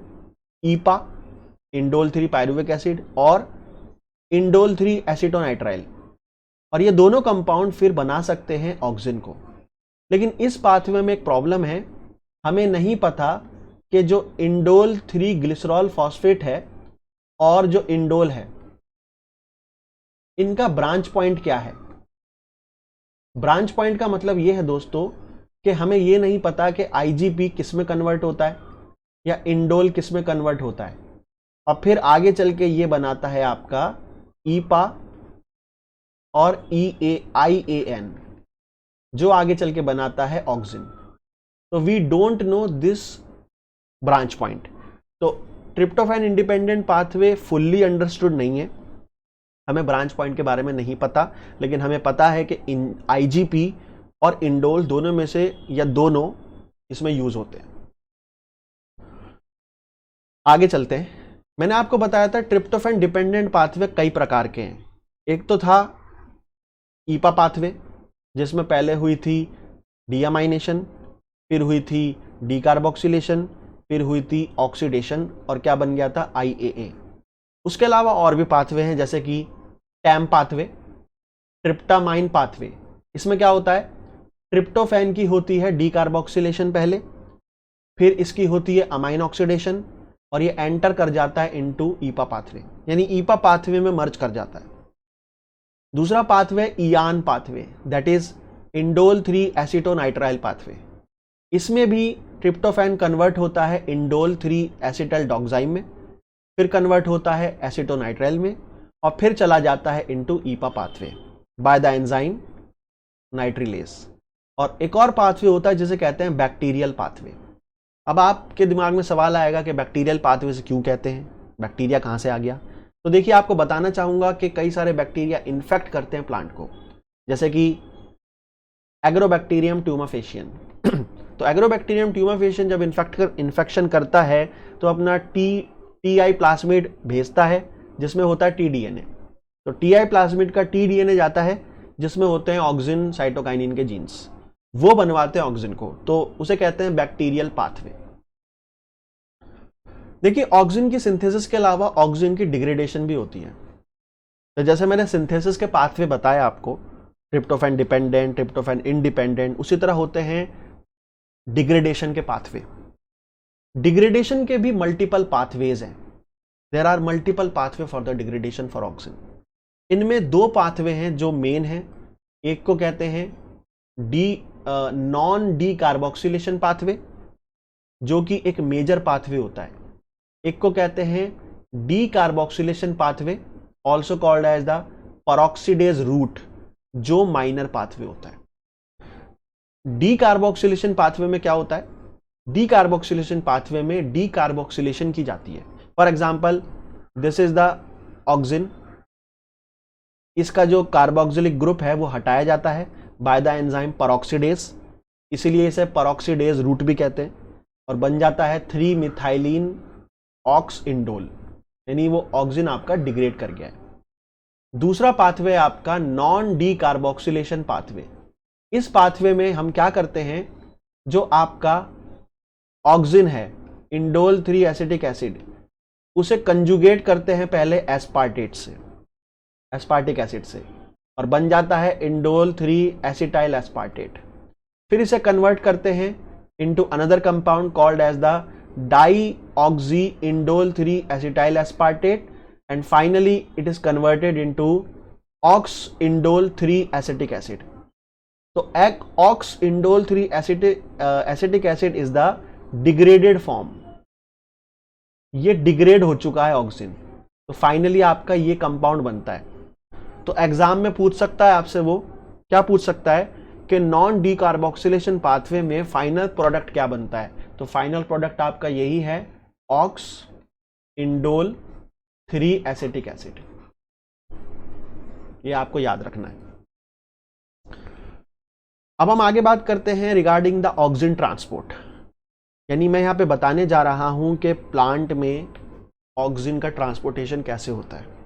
ईपा, इंडोल 3 पायरुविक एसिड, और इंडोल 3 एसिटोनाइट्राइल, और ये दोनों कंपाउंड फिर बना सकते हैं ऑक्सिन को। लेकिन इस पाथवे में एक प्रॉब्लम है, हमें नहीं पता कि जो इंडोल 3 ग्लिसरॉल फॉस्फेट है और जो इंडोल है इनका ब्रांच पॉइंट क्या है। ब्रांच पॉइंट का मतलब यह है दोस्तों कि हमें ये नहीं पता कि IgP किस में कन्वर्ट होता है या इंडोल किस में कन्वर्ट होता है, और फिर आगे चल के ये बनाता है आपका ईपा और IAN, जो आगे चल के बनाता है ऑक्सिन। तो we don't know this branch point. तो tryptophan independent pathway fully understood नहीं है, हमें ब्रांच पॉइंट के बारे में नहीं पता, लेकिन हमें पता है कि IgP और इंडोल दोनों में से या दोनों इसमें यूज होते हैं। आगे चलते हैं। मैंने आपको बताया था ट्रिप्टोफैन डिपेंडेंट पाथवे कई प्रकार के हैं। एक तो था ईपा पाथवे, जिसमें पहले हुई थी डीअमाइनेशन, फिर हुई थी डीकार्बोक्सिलेशन, फिर हुई थी ऑक्सीडेशन, और क्या बन गया था IAA। उसके अलावा और भी पाथवे हैं, जैसे कि टैम पाथवे, ट्रिप्टामाइन पाथवे। इसमें क्या होता है, ट्रिप्टोफैन की होती है डीकार्बोक्सिलेशन पहले, फिर इसकी होती है अमाइन ऑक्सीडेशन, और ये एंटर कर जाता है इनटू ईपा पाथवे, यानी ईपा पाथवे में मर्ज कर जाता है। दूसरा pathway Ian pathway, that is indole 3 acetonitrile pathway. इसमें भी ट्रिप्टोफैन कन्वर्ट होता है इंडोल 3 एसिटाइल डॉक्साइम में, फिर कन्वर्ट होता है एसीटोनाइट्राइल में, और फिर चला जाता है into IPA pathway by the enzyme nitrilase. और एक और पाथवे होता है जिसे कहते हैं बैक्टीरियल पाथवे। अब आपके दिमाग में सवाल आएगा कि बैक्टीरियल पाथवे से क्यों कहते हैं, बैक्टीरिया कहाँ से आ गया। तो देखिए, आपको बताना चाहूँगा कि कई सारे बैक्टीरिया इन्फेक्ट करते हैं प्लांट को, जैसे कि एग्रोबैक्टीरियम ट्यूमाफेशियन। तो एग्रोबैक्टीरियम ट्यूमाफेशियन जब इन्फेक्शन करता है तो अपना TI प्लाज्मिड भेजता है, जिसमें होता है TDNA। तो TI प्लाज्मिड का TDNA जाता है, जिसमें होते हैं ऑक्सिन साइटोकाइनिन के जीन्स, वो बनवाते हैं ऑक्सिन को, तो उसे कहते हैं बैक्टीरियल पाथवे। देखिए, ऑक्सिन की सिंथेसिस के अलावा ऑक्सिन की डिग्रेडेशन भी होती है। तो जैसे मैंने सिंथेसिस के पाथवे बताया आपको, ट्रिप्टोफैन डिपेंडेंट, ट्रिप्टोफैन इंडिपेंडेंट, उसी तरह होते हैं डिग्रेडेशन के पाथवे। डिग्रेडेशन के भी मल्टीपल पाथवेज हैं। There are multiple pathway for the degradation for auxin. इनमें दो पाथवे हैं जो मेन हैं। एक को कहते हैं नॉन डी कार्बोक्सिलेशन पाथवे, जो कि एक मेजर पाथवे होता है। एक को कहते हैं decarboxylation pathway, also called as the peroxidase route, जो माइनर पाथवे होता है। डी कार्बोक्सिलेशन पाथवे में क्या होता है, डी कार्बोक्सिलेशन पाथवे में डी कार्बोक्सिलेशन की जाती है। For example, this is the auxin, इसका जो कार्बोक्सिलिक ग्रुप है वो हटाया जाता है बाय द एंजाइम परऑक्सीडेज, इसीलिए इसे परऑक्सीडेज रूट भी कहते हैं, और बन जाता है 3 मिथाइलिन ऑक्स इंडोल, यानी वो ऑक्सिन आपका डिग्रेड कर गया है। दूसरा पाथवे आपका नॉन डी कार्बोक्सिलेशन पाथवे। इस पाथवे में हम क्या करते हैं, जो आपका ऑक्सिन है इंडोल 3 एसिटिक एसिड, उसे कंजुगेट करते हैं पहले एस्पार्टेट से, एस्पार्टिक एसिड से, और बन जाता है इंडोल 3 एसिटाइल एस्पार्टेट। फिर इसे कन्वर्ट करते हैं into another compound called as the dioxy indole 3 acetyl aspartate, and finally it is converted into oxindole 3 acetic acid. तो oxindole 3 acetic acid is the degraded form, ये degrade हो चुका है auxin, तो finally आपका ये compound बनता है। तो एग्जाम में पूछ सकता है आपसे, वो क्या पूछ सकता है कि नॉन डी कार्बोक्सिलेशन पाथवे में फाइनल प्रोडक्ट क्या बनता है। तो फाइनल प्रोडक्ट आपका यही है ऑक्स इंडोल 3 एसिटिक एसिड, ये आपको याद रखना है। अब हम आगे बात करते हैं रिगार्डिंग द ऑक्सिन ट्रांसपोर्ट, यानी मैं यहां पे बताने जा रहा हूं कि प्लांट में ऑक्सिन का ट्रांसपोर्टेशन कैसे होता है।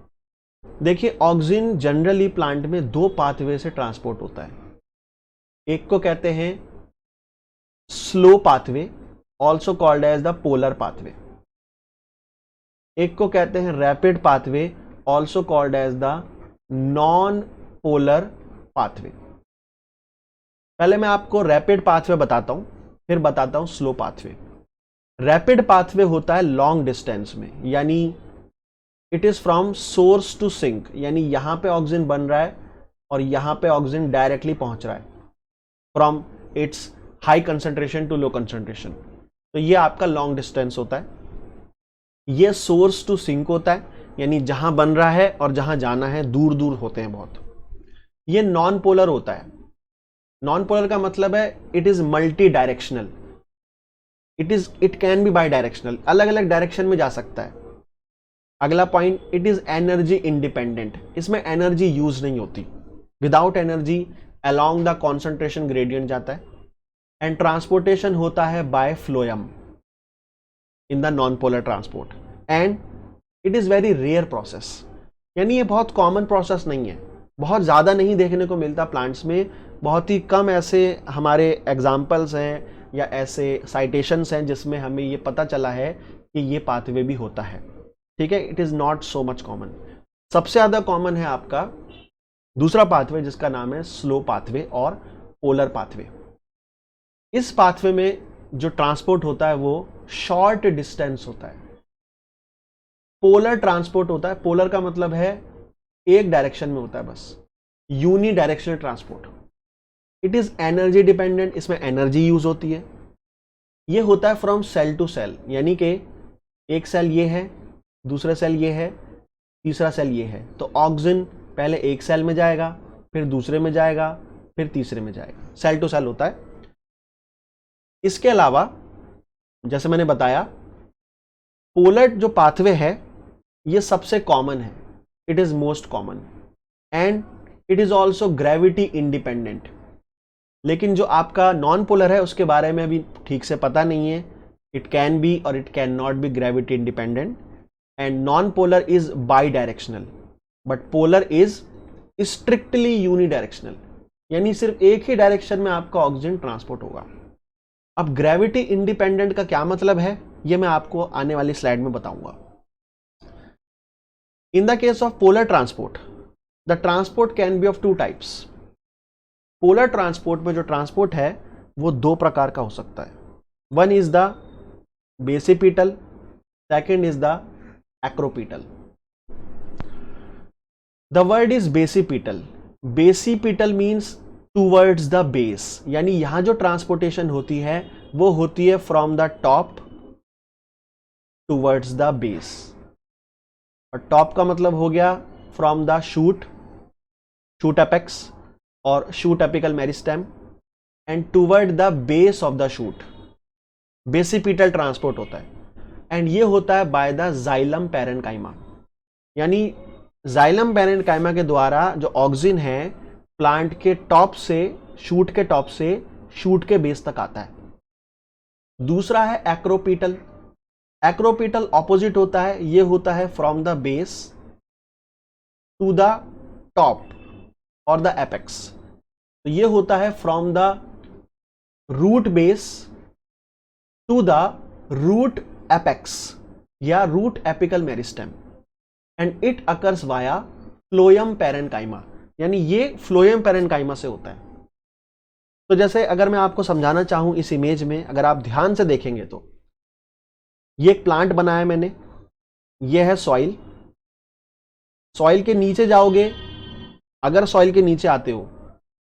देखिए, ऑक्सिन जनरली प्लांट में 2 पाथवे से ट्रांसपोर्ट होता है। एक को कहते हैं slow pathway, also called as the polar pathway. एक को कहते हैं rapid pathway, also called as the non polar pathway. पहले मैं आपको रैपिड पाथवे बताता हूं, फिर बताता हूं स्लो पाथवे। रैपिड पाथवे होता है लॉन्ग डिस्टेंस में, यानी it is from source to sink, यानी यहां पे ऑक्सिन बन रहा है और यहां पे ऑक्सिन डायरेक्टली पहुंच रहा है from its high concentration to low concentration. तो ये आपका लॉन्ग डिस्टेंस होता है। ये सोर्स टू सिंक होता है, यानी जहां बन रहा है और जहां जाना है दूर दूर होते हैं बहुत। ये नॉन पोलर होता है। नॉन पोलर का मतलब है it is multidirectional, it can be bidirectional, अलग अलग डायरेक्शन में जा सकता है। अगला point, it is energy independent, इसमें एनर्जी यूज नहीं होती, without energy along the concentration gradient जाता है। एंड ट्रांसपोर्टेशन होता है by phloem in the non polar transport, and it is very rare process, यानी ये बहुत कॉमन प्रोसेस नहीं है, बहुत ज़्यादा नहीं देखने को मिलता प्लांट्स में। बहुत ही कम ऐसे हमारे एग्जाम्पल्स हैं या ऐसे साइटेशंस हैं जिसमें हमें ये पता चला है कि ये पाथवे भी होता है। ठीक है, it is not so much common. सबसे ज़्यादा कॉमन है आपका दूसरा पाथवे जिसका नाम है स्लो पाथवे और पोलर पाथवे। इस पाथवे में जो ट्रांसपोर्ट होता है वो शॉर्ट डिस्टेंस होता है। पोलर ट्रांसपोर्ट होता है, पोलर का मतलब है एक डायरेक्शन में होता है बस, unidirectional transport. It is energy dependent, इसमें एनर्जी यूज होती है। ये होता है फ्रॉम सेल टू सेल, यानी कि एक सेल ये है, दूसरा सेल ये है, तीसरा सेल ये है, तो ऑक्सीजन पहले एक सेल में जाएगा, फिर दूसरे में जाएगा, फिर तीसरे में जाएगा, सेल टू सेल होता है। इसके अलावा जैसे मैंने बताया पोलर जो पाथवे है ये सबसे कॉमन है, it is most common, and it is also gravity independent. लेकिन जो आपका नॉन पोलर है उसके बारे में अभी ठीक से पता नहीं है, इट कैन बी और it can not be gravity independent. And non polar is by directional but polar is strictly unidirectional, यानी सिर्फ एक ही डायरेक्शन में आपका ऑक्सीजन ट्रांसपोर्ट होगा। अब ग्रेविटी इंडिपेंडेंट का क्या मतलब है ये मैं आपको आने वाली स्लाइड में बताऊंगा। In the case of polar transport, the transport can be of two types. Polar transport में जो ट्रांसपोर्ट है वो दो प्रकार का हो सकता है। One is the basipetal, second is the acropetal. The word is basipetal. Basipetal means towards the base, यानी यहां जो ट्रांसपोर्टेशन होती है वो होती है from the top towards the base. और टॉप का मतलब हो गया from the shoot, shoot apex और shoot apical meristem, and toward the base of the shoot basipetal transport होता है। एंड ये होता है बाय द जाइलम पैरेन्काइमा, यानी जाइलम पैरेन्काइमा के द्वारा जो ऑक्सीजन है प्लांट के टॉप से, शूट के टॉप से शूट के बेस तक आता है। दूसरा है एक्रोपिटल। एक्रोपिटल ऑपोजिट होता है, ये होता है from the base to the top और द एपेक्स। तो ये होता है from the root base to the root apex या root apical meristem, and it occurs via phloem parenchyma, यानी ये फ्लोएम पैरेन्काइमा से होता है। तो जैसे अगर मैं आपको समझाना चाहूं इस इमेज में, अगर आप ध्यान से देखेंगे तो ये एक प्लांट बनाया मैंने, ये है सॉइल। सॉइल के नीचे जाओगे, अगर सॉइल के नीचे आते हो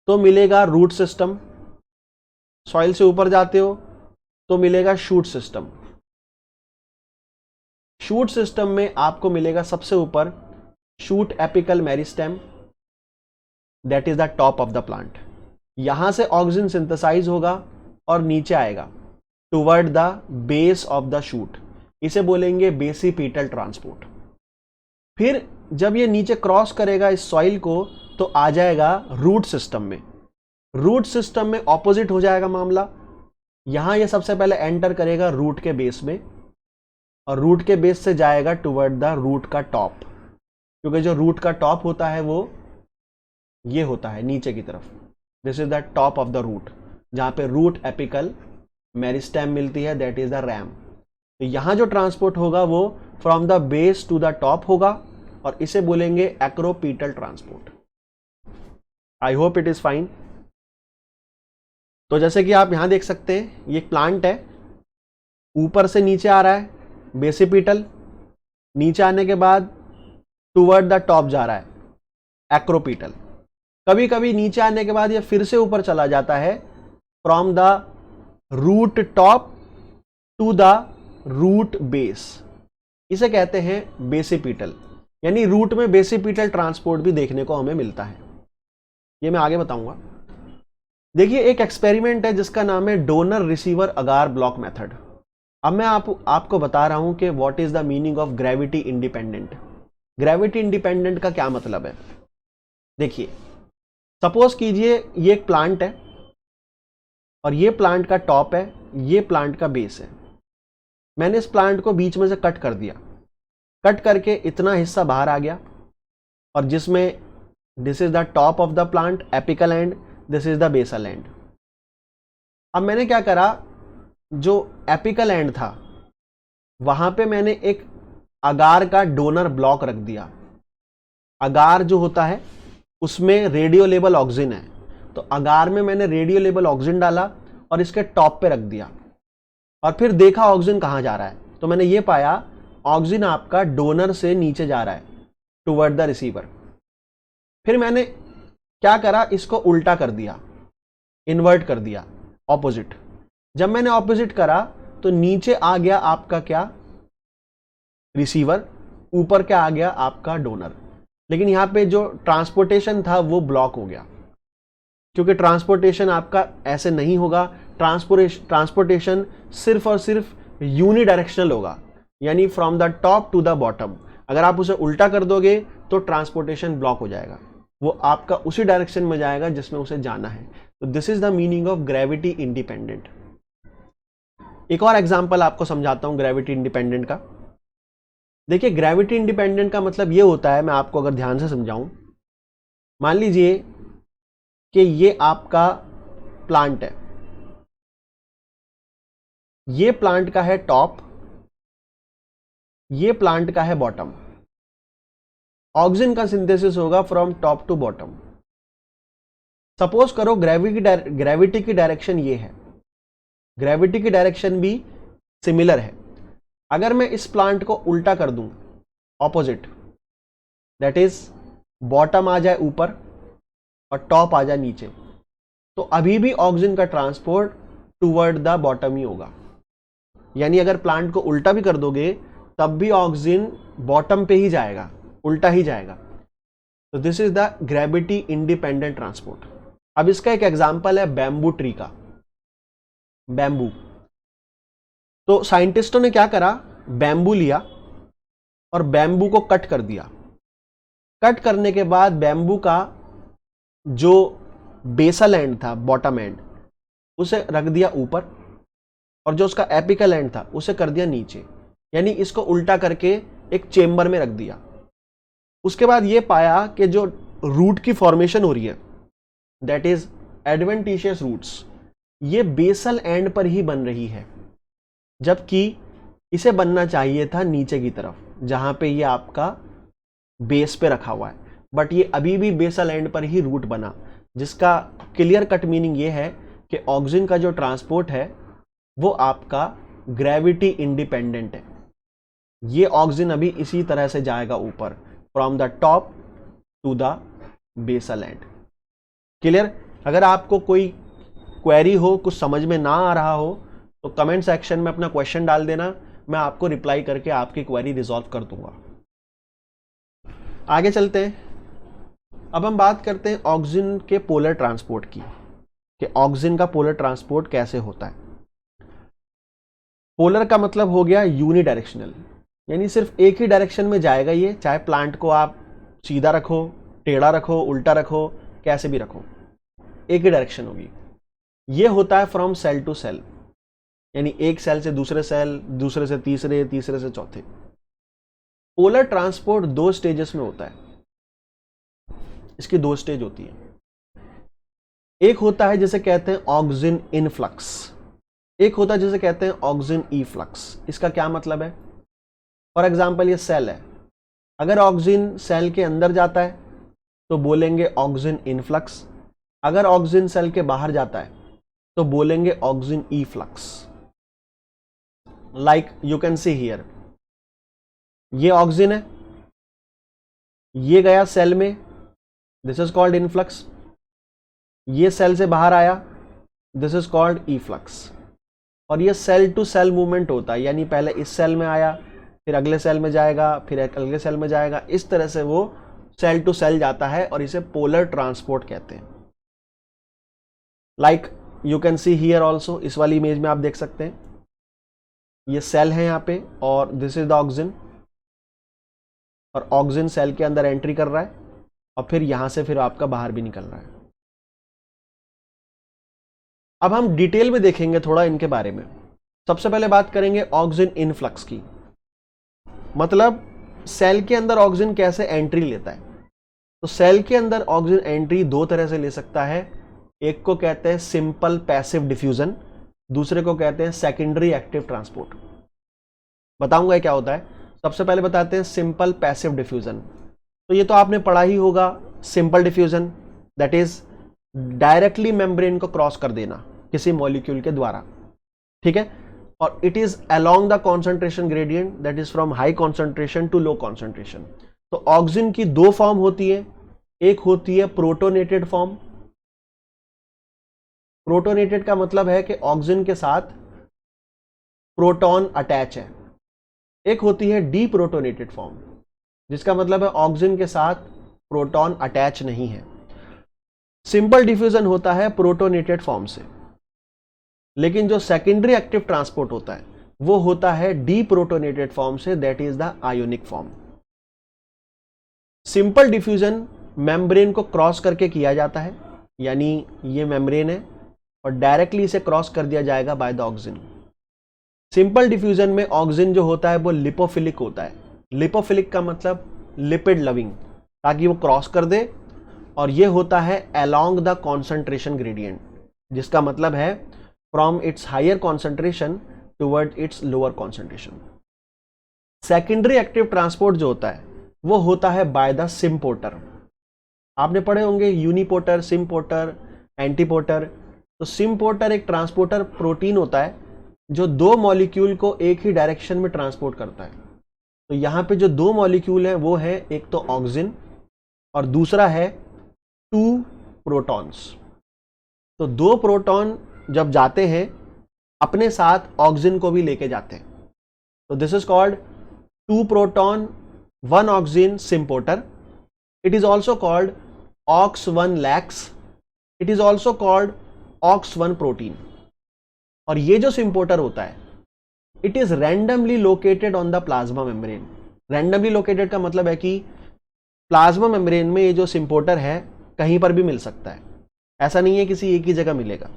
तो मिलेगा रूट सिस्टम, सॉइल से ऊपर जाते हो तो मिलेगा शूट सिस्टम। शूट सिस्टम में आपको मिलेगा सबसे ऊपर shoot apical meristem, that is the top of the plant. यहां से ऑक्सीजन सिंथेसाइज होगा और नीचे आएगा toward the base of the shoot, इसे बोलेंगे बेसिपिटल ट्रांसपोर्ट। फिर जब ये नीचे क्रॉस करेगा इस सॉइल को तो आ जाएगा रूट सिस्टम में। रूट सिस्टम में ऑपोजिट हो जाएगा मामला, यहां ये सबसे पहले एंटर करेगा रूट के बेस में और रूट के बेस से जाएगा टुवर्ड द रूट का टॉप, क्योंकि जो रूट का टॉप होता है वो ये होता है नीचे की तरफ, this is the top of the root, जहां पे रूट एपिकल मेरिस्टेम मिलती है, दैट इज द रैम। तो यहां जो ट्रांसपोर्ट होगा वो from the base to the top होगा और इसे बोलेंगे acropetal transport. I hope it is fine. तो जैसे कि आप यहां देख सकते हैं ये एक प्लांट है, ऊपर से नीचे आ रहा है बेसिपिटल, नीचे आने के बाद टुवर्ड द टॉप जा रहा है एक्रोपिटल। कभी कभी नीचे आने के बाद ये फिर से ऊपर चला जाता है from the root top to the root base, इसे कहते हैं बेसिपिटल, यानी रूट में बेसिपिटल ट्रांसपोर्ट भी देखने को हमें मिलता है। ये मैं आगे बताऊंगा। देखिए एक एक्सपेरिमेंट है जिसका नाम है डोनर रिसीवर अगार ब्लॉक मेथड। अब मैं आपको बता रहा हूं कि what is the meaning of gravity independent. Gravity independent का क्या मतलब है? देखिए सपोज कीजिए ये एक प्लांट है और ये प्लांट का टॉप है, ये प्लांट का बेस है। मैंने इस प्लांट को बीच में से कट कर दिया, कट करके इतना हिस्सा बाहर आ गया और जिसमें this is the top of the plant apical end, this is the basal end. अब मैंने क्या करा, जो एपिकल एंड था वहां पे मैंने एक अगार का डोनर ब्लॉक रख दिया। अगार जो होता है उसमें रेडियो लेबल ऑक्सीजन है, तो अगार में मैंने रेडियो लेबल ऑक्सीजन डाला और इसके टॉप पे रख दिया और फिर देखा ऑक्सीजन कहां जा रहा है। तो मैंने ये पाया ऑक्सीजन आपका डोनर से नीचे जा रहा है टुवर्ड द रिसीवर। फिर मैंने क्या करा, इसको उल्टा कर दिया, इन्वर्ट कर दिया, ऑपोजिट। जब मैंने ऑपोजिट करा तो नीचे आ गया आपका क्या, रिसीवर, ऊपर क्या आ गया आपका डोनर। लेकिन यहां पे जो ट्रांसपोर्टेशन था वो ब्लॉक हो गया, क्योंकि ट्रांसपोर्टेशन आपका ऐसे नहीं होगा। ट्रांसपोर्टेशन सिर्फ और सिर्फ यूनिडायरेक्शनल होगा, यानी from the top to the bottom. अगर आप उसे उल्टा कर दोगे तो ट्रांसपोर्टेशन ब्लॉक हो जाएगा, वो आपका उसी डायरेक्शन में जाएगा जिसमें उसे जाना है। तो this is the meaning of gravity independent. एक और एग्जांपल आपको समझाता हूं ग्रेविटी इंडिपेंडेंट का। देखिए ग्रेविटी इंडिपेंडेंट का मतलब ये होता है, मैं आपको अगर ध्यान से समझाऊं, मान लीजिए कि ये आपका प्लांट है, ये प्लांट का है टॉप, ये प्लांट का है बॉटम। ऑक्सीजन का सिंथेसिस होगा from top to bottom. Suppose करो ग्रेविटी की डायरेक्शन ये है, ग्रेविटी की डायरेक्शन भी सिमिलर है। अगर मैं इस प्लांट को उल्टा कर दूं, ऑपोजिट, दैट इज बॉटम आ जाए ऊपर और टॉप आ जाए नीचे, तो अभी भी ऑक्सीजन का ट्रांसपोर्ट टुवर्ड द बॉटम ही होगा। यानी अगर प्लांट को उल्टा भी कर दोगे तब भी ऑक्सीजन बॉटम पे ही जाएगा, उल्टा ही जाएगा। तो this is the gravity independent transport. अब इसका एक एग्जांपल है बैम्बू ट्री का। बैम्बू, तो साइंटिस्टों ने क्या करा, बैम्बू लिया और बैम्बू को कट कर दिया। कट करने के बाद बैम्बू का जो बेसल एंड था, बॉटम एंड, उसे रख दिया ऊपर और जो उसका एपिकल एंड था उसे कर दिया नीचे, यानी इसको उल्टा करके एक चेंबर में रख दिया। उसके बाद ये पाया कि जो रूट की फॉर्मेशन हो रही है, दैट इज एडवेंटिशियस रूट्स, ये बेसल एंड पर ही बन रही है, जबकि इसे बनना चाहिए था नीचे की तरफ जहां पे ये आपका बेस पे रखा हुआ है, बट ये अभी भी बेसल एंड पर ही रूट बना, जिसका क्लियर कट मीनिंग ये है कि ऑक्सीजन का जो ट्रांसपोर्ट है वो आपका ग्रेविटी इंडिपेंडेंट है। ये ऑक्सीजन अभी इसी तरह से जाएगा ऊपर, from the top to the basal end. Clear? अगर आपको कोई क्वेरी हो, कुछ समझ में ना आ रहा हो, तो कमेंट सेक्शन में अपना क्वेश्चन डाल देना, मैं आपको रिप्लाई करके आपकी क्वेरी रिजॉल्व कर दूंगा। आगे चलते हैं। अब हम बात करते हैं ऑक्सीजन के पोलर ट्रांसपोर्ट की, कि ऑक्सीजन का पोलर ट्रांसपोर्ट कैसे होता है। पोलर का मतलब हो गया यूनिडायरेक्शनल, यानी सिर्फ एक ही डायरेक्शन में जाएगा ये, चाहे प्लांट को आप सीधा रखो, टेढ़ा रखो, उल्टा रखो, कैसे भी रखो, एक ही डायरेक्शन होगी। ये होता है फ्रॉम सेल टू सेल, यानी एक सेल से दूसरे सेल, दूसरे से तीसरे, तीसरे से चौथे। पोलर ट्रांसपोर्ट दो स्टेजेस में होता है, इसकी दो स्टेज होती है। एक होता है जिसे कहते हैं ऑक्सीजन इनफ्लक्स, एक होता है जिसे कहते हैं ऑक्सीजन इफ्लक्स। इसका क्या मतलब है? फॉर एग्जाम्पल ये सेल है, अगर ऑक्सीजन सेल के अंदर जाता है तो बोलेंगे ऑक्सीजन इनफ्लक्स, अगर ऑक्सीजन सेल के बाहर जाता है तो बोलेंगे oxygen efflux. Like you can see here, ये ऑक्सीजन है, ये गया सेल में, दिस इज कॉल्ड इनफ्लक्स। ये सेल से बाहर आया, दिस इज कॉल्ड इफ्लक्स। और ये सेल टू सेल मूवमेंट होता है, यानी पहले इस सेल में आया, फिर अगले सेल में जाएगा, फिर अगले सेल में जाएगा, इस तरह से वो सेल टू सेल जाता है और इसे पोलर ट्रांसपोर्ट कहते हैं। Like you can see here also, इस वाली इमेज में आप देख सकते हैं ये सेल है यहाँ पे और दिस इज द ऑक्सिन, और ऑक्सिन सेल के अंदर एंट्री कर रहा है और फिर यहां से फिर आपका बाहर भी निकल रहा है। अब हम डिटेल में देखेंगे थोड़ा इनके बारे में। सबसे पहले बात करेंगे ऑक्सिन इनफ्लक्स की, मतलब सेल के अंदर ऑक्सिन कैसे एंट्री लेता है। तो सेल के अंदर ऑक्सिन एंट्री दो तरह से ले सकता है, एक को कहते हैं सिंपल पैसिव डिफ्यूजन, दूसरे को कहते हैं सेकेंडरी एक्टिव ट्रांसपोर्ट। बताऊंगा क्या होता है। सबसे पहले बताते हैं सिंपल पैसिव डिफ्यूजन। तो ये तो आपने पढ़ा ही होगा, simple diffusion that is directly membrane को क्रॉस कर देना किसी मॉलिक्यूल के द्वारा, ठीक है। और it is along the concentration gradient that is from high concentration to low concentration. तो ऑक्सिन की दो फॉर्म होती है, एक होती है प्रोटोनेटेड फॉर्म। प्रोटोनेटेड का मतलब है कि ऑक्सिन के साथ प्रोटॉन अटैच है। एक होती है डीप्रोटोनेटेड फॉर्म, जिसका मतलब है ऑक्सिन के साथ प्रोटॉन अटैच नहीं है। सिंपल डिफ्यूजन होता है प्रोटोनेटेड फॉर्म से, लेकिन जो सेकेंडरी एक्टिव ट्रांसपोर्ट होता है वो होता है डीप्रोटोनेटेड फॉर्म से, that is the ionic form. Simple diffusion membrane को क्रॉस करके किया जाता है, यानी ये मेम्ब्रेन है और डायरेक्टली इसे क्रॉस कर दिया जाएगा by the auxin. Simple diffusion में ऑक्सिन जो होता है वो लिपोफिलिक होता है। लिपोफिलिक का मतलब लिपिड लविंग, ताकि वो क्रॉस कर दे, और ये होता है अलोंग द कॉन्सेंट्रेशन ग्रेडियंट, जिसका मतलब है from its higher concentration toward its lower concentration. Secondary active transport जो होता है वो होता है बाय द सिम्पोर्टर। आपने पढ़े होंगे यूनिपोर्टर, सिम्पोर्टर, एंटीपोर्टर। तो सिम्पोर्टर एक ट्रांसपोर्टर प्रोटीन होता है जो दो मॉलिक्यूल को एक ही डायरेक्शन में ट्रांसपोर्ट करता है। तो यहां पे जो दो मॉलिक्यूल हैं वो है एक तो ऑक्सिन और दूसरा है 2 प्रोटॉन्स। तो दो प्रोटॉन जब जाते हैं अपने साथ ऑक्सिन को भी लेके जाते हैं, तो this is called 2 proton 1 auxin symporter. It is also called OX1 LAX. It is also called OX1 protein. और ये जो सिम्पोर्टर होता है it is randomly located on the plasma membrane. Randomly located का मतलब है कि प्लाज्मा मेम्ब्रेन में ये जो सिम्पोर्टर है कहीं पर भी मिल सकता है, ऐसा नहीं है किसी एक ही जगह मिलेगा।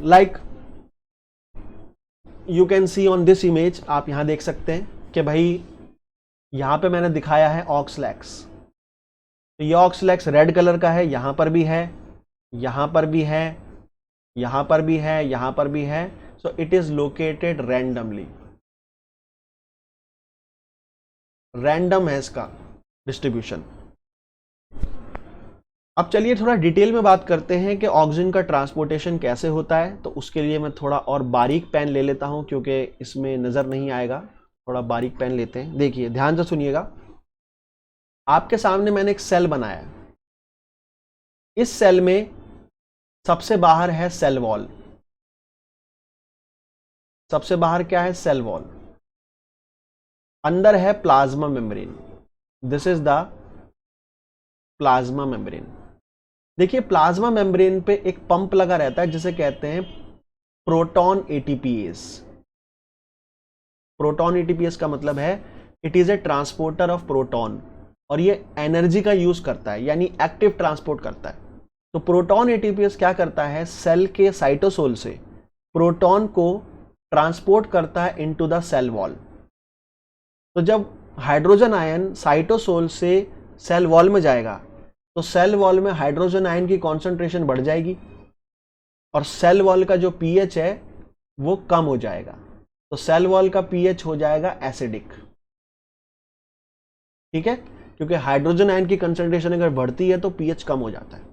Like you can see on this image, आप यहां देख सकते हैं कि भाई यहां पे मैंने दिखाया है ऑक्सलैक्स। तो ये ऑक्सलैक्स रेड कलर का है, यहां पर भी है, यहां पर भी है, यहां पर भी है, यहां पर भी है। So it is located randomly, random है इसका डिस्ट्रीब्यूशन। अब चलिए थोड़ा डिटेल में बात करते हैं कि ऑक्सिन का ट्रांसपोर्टेशन कैसे होता है। तो उसके लिए मैं थोड़ा और बारीक पेन ले लेता हूं, क्योंकि इसमें नजर नहीं आएगा। थोड़ा बारीक पेन लेते हैं। देखिए ध्यान से सुनिएगा। आपके सामने मैंने एक सेल बनाया। इस सेल में सबसे बाहर है सेल वॉल। सबसे बाहर क्या है? Cell wall. अंदर है plasma membrane. This is the plasma membrane. देखिए प्लाज्मा मेम्ब्रेन पे एक पंप लगा रहता है जिसे कहते हैं प्रोटॉन एटीपीएस। प्रोटॉन एटीपीएस का मतलब है it is a transporter of proton, और ये एनर्जी का यूज करता है, यानी एक्टिव ट्रांसपोर्ट करता है। तो प्रोटॉन एटीपीएस क्या करता है? सेल के साइटोसोल से प्रोटॉन को ट्रांसपोर्ट करता है इनटू द सेल वॉल। तो जब हाइड्रोजन आयन साइटोसोल से सेल वॉल में जाएगा तो सेल वॉल में हाइड्रोजन आयन की कॉन्सेंट्रेशन बढ़ जाएगी और सेल वॉल का जो पीएच है वो कम हो जाएगा। तो सेल वॉल का पीएच हो जाएगा एसिडिक। ठीक है, क्योंकि हाइड्रोजन आयन की कंसेंट्रेशन अगर बढ़ती है तो पीएच कम हो जाता है।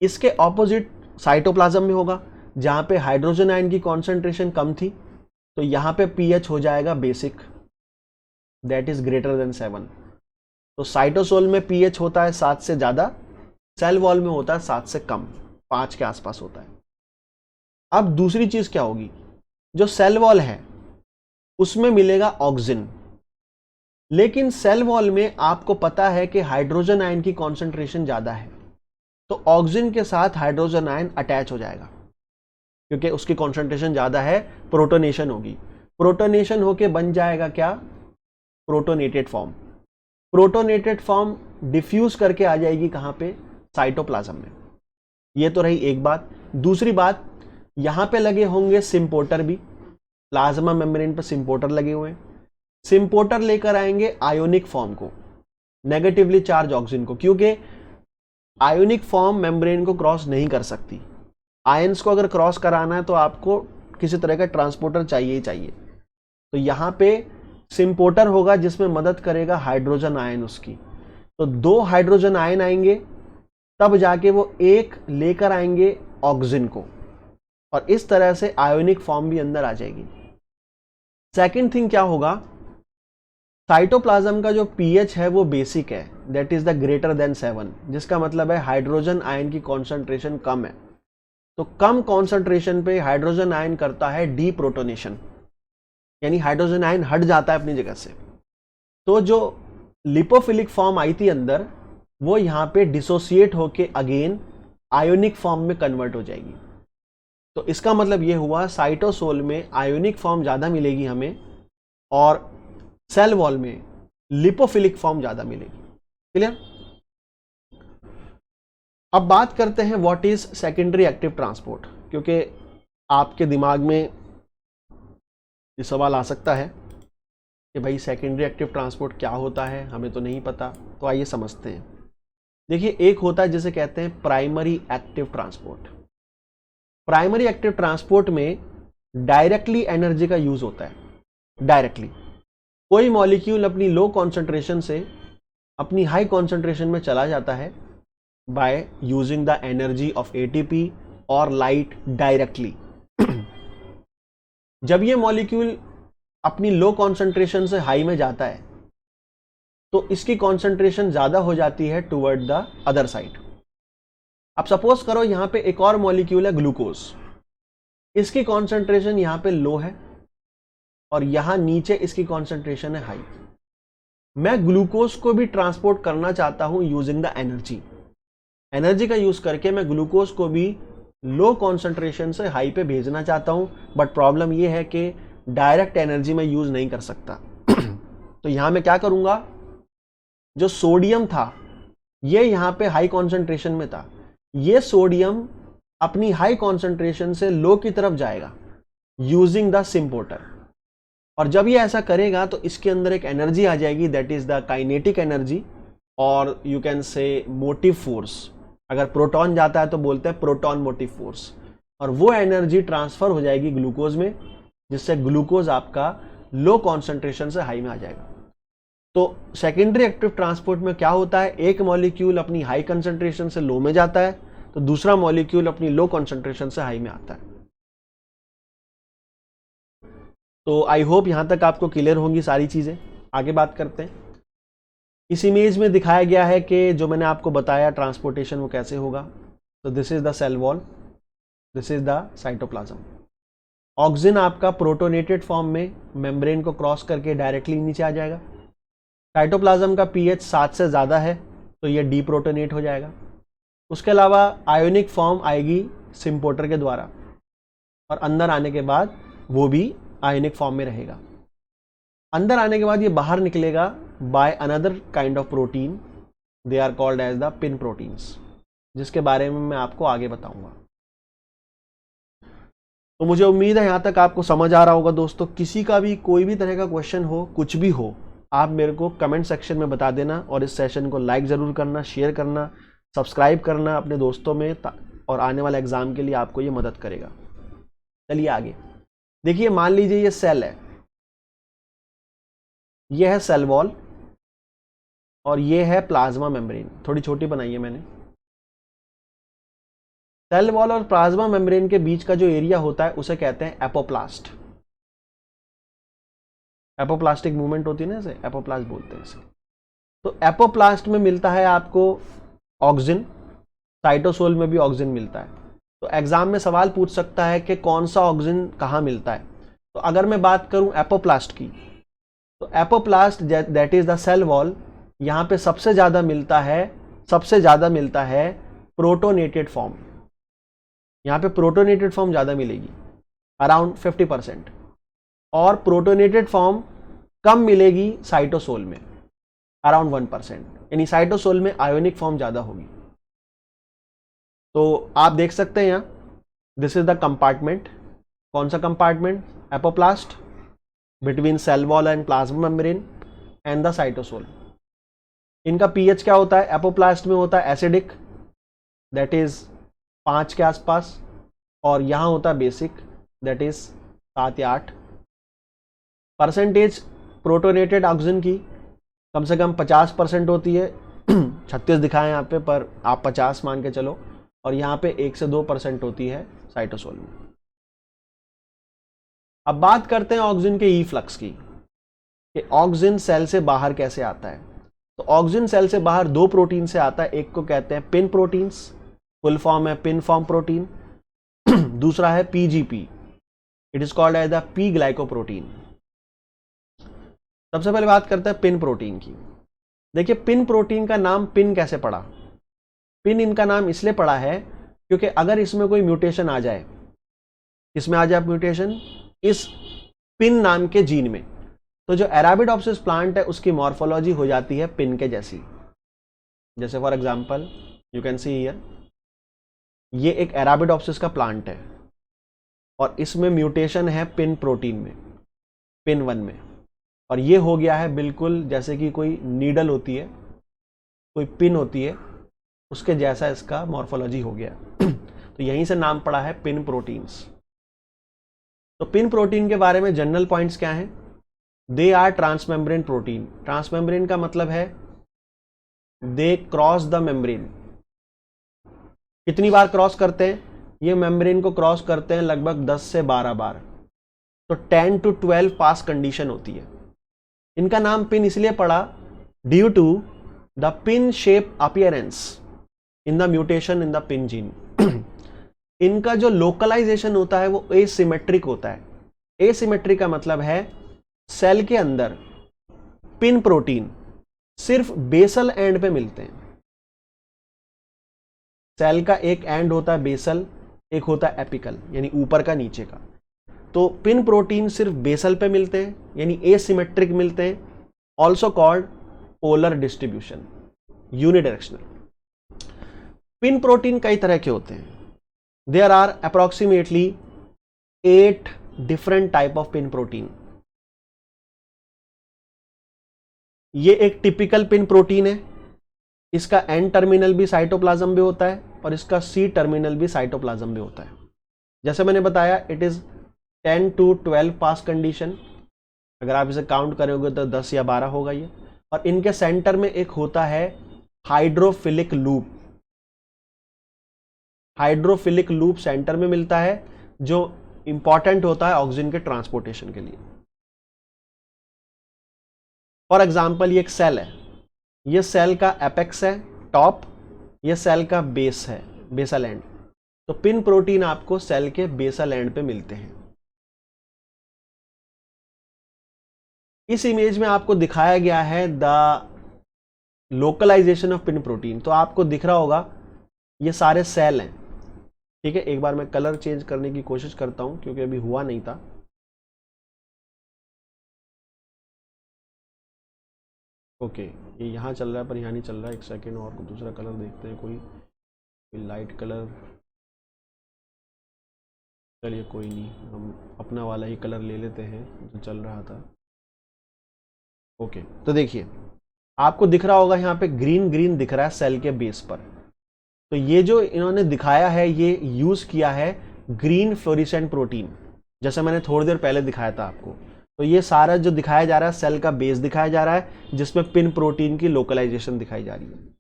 इसके ऑपोजिट साइटोप्लाज्म में होगा, जहां पे हाइड्रोजन आयन की कॉन्सेंट्रेशन कम थी, तो यहां पे पीएच हो जाएगा basic, that is greater than 7। तो साइटोसोल में पीएच होता है 7 से ज्यादा, सेल वॉल में होता है 7 से कम, 5 के आसपास होता है। अब दूसरी चीज क्या होगी, जो सेल वॉल है उसमें मिलेगा ऑक्सीजन, लेकिन सेल वॉल में आपको पता है कि हाइड्रोजन आयन की कॉन्सेंट्रेशन ज्यादा है, तो ऑक्सीजन के साथ हाइड्रोजन आयन अटैच हो जाएगा क्योंकि उसकी कॉन्सेंट्रेशन ज्यादा है, प्रोटोनेशन होगी। प्रोटोनेशन होके बन जाएगा क्या, protonated form. Protonated form diffuse करके आ जाएगी कहां पे, साइटोप्लाज्म में। ये तो रही एक बात। दूसरी बात, यहां पे लगे होंगे सिम्पोर्टर भी, प्लाज्मा मेम्ब्रेन पर सिम्पोर्टर लगे हुए हैं। सिम्पोर्टर लेकर आएंगे आयोनिक फॉर्म को, नेगेटिवली चार्ज ऑक्सीजन को, क्योंकि आयोनिक फॉर्म मेम्ब्रेन को क्रॉस नहीं कर सकती। आयंस को अगर क्रॉस कराना है तो आपको किसी तरह का ट्रांसपोर्टर चाहिए ही चाहिए। तो यहां पे सिम्पोर्टर होगा जिसमें मदद करेगा हाइड्रोजन आयन उसकी। तो 2 हाइड्रोजन आयन आएंगे, तब जाके वो एक लेकर आएंगे ऑक्सीजन को, और इस तरह से आयोनिक फॉर्म भी अंदर आ जाएगी। सेकंड थिंग क्या होगा, साइटोप्लाज्म का जो पीएच है वो बेसिक है, that is the greater than 7, जिसका मतलब है हाइड्रोजन आयन की कॉन्सेंट्रेशन कम है। तो कम कॉन्सेंट्रेशन पे हाइड्रोजन आयन करता है डीप्रोटोनेशन, यानी हाइड्रोजन आयन हट जाता है अपनी जगह से। तो जो लिपोफिलिक फॉर्म आई थी अंदर, वो यहां पे डिसोसिएट होके अगेन आयोनिक फॉर्म में कन्वर्ट हो जाएगी। तो इसका मतलब ये हुआ साइटोसोल में आयोनिक फॉर्म ज्यादा मिलेगी हमें, और सेल वॉल में लिपोफिलिक फॉर्म ज्यादा मिलेगी। क्लियर? अब बात करते हैं what is secondary active transport, क्योंकि आपके दिमाग में ये सवाल आ सकता है कि भाई सेकेंडरी एक्टिव ट्रांसपोर्ट क्या होता है, हमें तो नहीं पता। तो आइए समझते हैं। देखिए, एक होता है जिसे कहते हैं primary active transport. Primary active transport में डायरेक्टली एनर्जी का यूज होता है। डायरेक्टली कोई मॉलिक्यूल अपनी लो कॉन्सेंट्रेशन से अपनी हाई कॉन्सेंट्रेशन में चला जाता है by using the energy of ATP और लाइट डायरेक्टली। जब ये मॉलिक्यूल अपनी लो कॉन्सेंट्रेशन से हाई में जाता है तो इसकी कॉन्सेंट्रेशन ज्यादा हो जाती है टुवर्ड द अदर साइड। अब सपोज करो यहां पे एक और मॉलिक्यूल है ग्लूकोज, इसकी कॉन्सेंट्रेशन यहां पे लो है और यहां नीचे इसकी कॉन्सेंट्रेशन है हाई। मैं ग्लूकोज को भी ट्रांसपोर्ट करना चाहता हूं यूजिंग द एनर्जी। एनर्जी का यूज करके मैं ग्लूकोज को भी लो कॉन्सेंट्रेशन से हाई पे भेजना चाहता हूं, बट प्रॉब्लम यह है कि डायरेक्ट एनर्जी में यूज नहीं कर सकता। तो यहां मैं क्या करूंगा, जो सोडियम था ये यहां पे हाई कॉन्सेंट्रेशन में था, ये सोडियम अपनी हाई कॉन्सेंट्रेशन से लो की तरफ जाएगा यूजिंग द सिम्पोर्टर। और जब ये ऐसा करेगा तो इसके अंदर एक एनर्जी आ जाएगी, that is the kinetic energy, और you can say motive force. अगर प्रोटॉन जाता है तो बोलते हैं प्रोटॉन मोटिव फोर्स, और वो एनर्जी ट्रांसफर हो जाएगी ग्लूकोज में, जिससे ग्लूकोज आपका लो कॉन्सेंट्रेशन से हाई में आ जाएगा। तो सेकेंडरी एक्टिव ट्रांसपोर्ट में क्या होता है, एक मॉलिक्यूल अपनी हाई कंसंट्रेशन से लो में जाता है तो दूसरा मॉलिक्यूल अपनी लो कंसंट्रेशन से हाई में आता है। तो आई होप यहां तक आपको क्लियर होंगी सारी चीजें। आगे बात करते हैं। इस इमेज में दिखाया गया है कि जो मैंने आपको बताया ट्रांसपोर्टेशन वो कैसे होगा। तो this is the cell wall, this is the cytoplasm. Oxygen आपका प्रोटोनेटेड फॉर्म में मेम्ब्रेन को क्रॉस करके डायरेक्टली नीचे आ जाएगा। साइटोप्लाज्म का पीएच 7 से ज़्यादा है तो ये डीप्रोटोनेट हो जाएगा। उसके अलावा आयोनिक फॉर्म आएगी सिम्पोर्टर के द्वारा, और अंदर आने के बाद वो भी आयोनिक फॉर्म में रहेगा। अंदर आने के बाद ये बाहर निकलेगा by another kind of protein, they are called as the pin proteins, जिसके बारे में मैं आपको आगे बताऊंगा। तो मुझे उम्मीद है यहां तक आपको समझ आ रहा होगा दोस्तों। किसी का भी कोई भी तरह का क्वेश्चन हो, कुछ भी हो, आप मेरे को कमेंट सेक्शन में बता देना, और इस सेशन को लाइक ज़रूर करना, शेयर करना, सब्सक्राइब करना अपने दोस्तों में, और आने वाले एग्जाम के लिए आपको ये मदद करेगा। चलिए आगे देखिए, मान लीजिए ये सेल है, ये है सेल वॉल, और ये है प्लाज्मा मेम्ब्रेन। थोड़ी छोटी बनाई है मैंने। सेल वॉल और प्लाज्मा मेम्ब्रेन के बीच का जो एरिया होता है उसे कहते हैं एपोप्लास्ट। एपोप्लास्टिक मूवमेंट होती है ना, इसे एपोप्लास्ट बोलते हैं इसे। तो एपोप्लास्ट में मिलता है आपको ऑक्सीजन, साइटोसोल में भी ऑक्सीजन मिलता है। तो एग्जाम में सवाल पूछ सकता है कि कौन सा ऑक्सीजन कहाँ मिलता है। तो अगर मैं बात करूं एपोप्लास्ट की, तो apoplast that is the cell wall, यहाँ पे सबसे ज़्यादा मिलता है प्रोटोनेटेड फॉर्म। यहाँ पे प्रोटोनेटेड फॉर्म ज़्यादा मिलेगी, अराउंड 50%, और प्रोटोनेटेड फॉर्म कम मिलेगी साइटोसोल में, अराउंड 1%, यानी साइटोसोल में आयोनिक फॉर्म ज़्यादा होगी। तो आप देख सकते हैं यहाँ, दिस इज द कंपार्टमेंट। कौन सा compartment? Apoplast, between cell wall and plasma membrane and the cytosol. इनका पीएच क्या होता है? एपोप्लास्ट में होता है एसिडिक, दैट इज 5 के आसपास, और यहां होता है बेसिक, दैट इज 7 या 8। परसेंटेज प्रोटोनेटेड ऑक्सीजन की कम से कम 50% होती है। 36 दिखाएं यहाँ पे, पर आप 50 मान के चलो, और यहाँ पे 1 से 2% होती है साइटोसोल में। अब बात करते हैं ऑक्सीजन के ई फ्लक्स की, कि ऑक्सीजन सेल से बाहर कैसे आता है। तो ऑक्सीजन सेल से बाहर 2 प्रोटीन से आता है, एक को कहते हैं पिन प्रोटीन्स, फुल फॉर्म है पिन फॉर्म प्रोटीन, दूसरा है PGP, it is called as the P glycoprotein. सबसे पहले बात करते हैं पिन प्रोटीन की। देखिए पिन प्रोटीन का नाम पिन कैसे पड़ा? पिन इनका नाम इसलिए पड़ा है क्योंकि अगर इसमें कोई म्यूटेशन आ जाए, किसमें आ जाए म्यूटेशन? इस पिन नाम के जीन में, तो जो अरेबिडोप्सिस प्लांट है उसकी मॉर्फोलॉजी हो जाती है पिन के जैसी। जैसे for example you can see here, ये एक अरेबिडोप्सिस का प्लांट है और इसमें म्यूटेशन है पिन प्रोटीन में, पिन 1 में, और ये हो गया है बिल्कुल जैसे कि कोई नीडल होती है, कोई पिन होती है, उसके जैसा इसका मॉर्फोलॉजी हो गया। तो यहीं से नाम पड़ा है पिन प्रोटीन्स। तो पिन प्रोटीन के बारे में जनरल पॉइंट्स क्या हैं? They are transmembrane protein. Transmembrane का मतलब है दे क्रॉस द मेम्ब्रेन। कितनी बार क्रॉस करते हैं? ये मेम्ब्रेन को क्रॉस करते हैं लगभग 10 से 12 बार, तो 10 to 12 पास कंडीशन होती है। इनका नाम पिन इसलिए पड़ा due to the pin shape appearance in the mutation in the pin gene. इनका जो लोकलाइजेशन होता है वो एसिमेट्रिक होता है। एसिमेट्रिक का मतलब है सेल के अंदर पिन प्रोटीन सिर्फ बेसल एंड पे मिलते हैं। सेल का एक एंड होता है बेसल, एक होता है एपिकल, यानी ऊपर का नीचे का। तो पिन प्रोटीन सिर्फ बेसल पे मिलते हैं, यानी एसिमेट्रिक मिलते हैं, also called polar distribution, unidirectional. Pin protein कई तरह के होते हैं। There are approximately 8 different type of pin protein. ये एक टिपिकल पिन प्रोटीन है, इसका एन टर्मिनल भी साइटोप्लाज्म में होता है और इसका सी टर्मिनल भी साइटोप्लाज्म में होता है। जैसे मैंने बताया it is 10 to 12 pass condition. अगर आप इसे काउंट करोगे तो 10 या 12 होगा ये। और इनके सेंटर में एक होता है hydrophilic loop. Hydrophilic loop centre में मिलता है, जो इंपॉर्टेंट होता है ऑक्सीजन के ट्रांसपोर्टेशन के लिए। फॉर एग्जाम्पल ये एक सेल है, ये सेल का एपेक्स है टॉप, ये सेल का बेस है बेसल एंड। तो पिन प्रोटीन आपको सेल के बेसल एंड पे मिलते हैं। इस इमेज में आपको दिखाया गया है the localization of pin protein. तो आपको दिख रहा होगा ये सारे सेल हैं, ठीक है। एक बार मैं कलर चेंज करने की कोशिश करता हूं क्योंकि अभी हुआ नहीं था। ओके, ये यहाँ चल रहा है पर यहाँ नहीं चल रहा है। एक सेकेंड और दूसरा कलर देखते हैं, कोई लाइट कलर। चलिए कोई नहीं, हम अपना वाला ही कलर ले लेते हैं जो चल रहा था। ओके, तो देखिए आपको दिख रहा होगा यहाँ पे ग्रीन ग्रीन दिख रहा है सेल के बेस पर। तो ये जो इन्होंने दिखाया है ये यूज किया है ग्रीन फ्लोरिसेंट प्रोटीन, जैसे मैंने थोड़ी देर पहले दिखाया था आपको। तो ये सारा जो दिखाया जा रहा है सेल का बेस दिखाया जा रहा है, जिसमें पिन प्रोटीन की लोकलाइजेशन दिखाई जा रही है।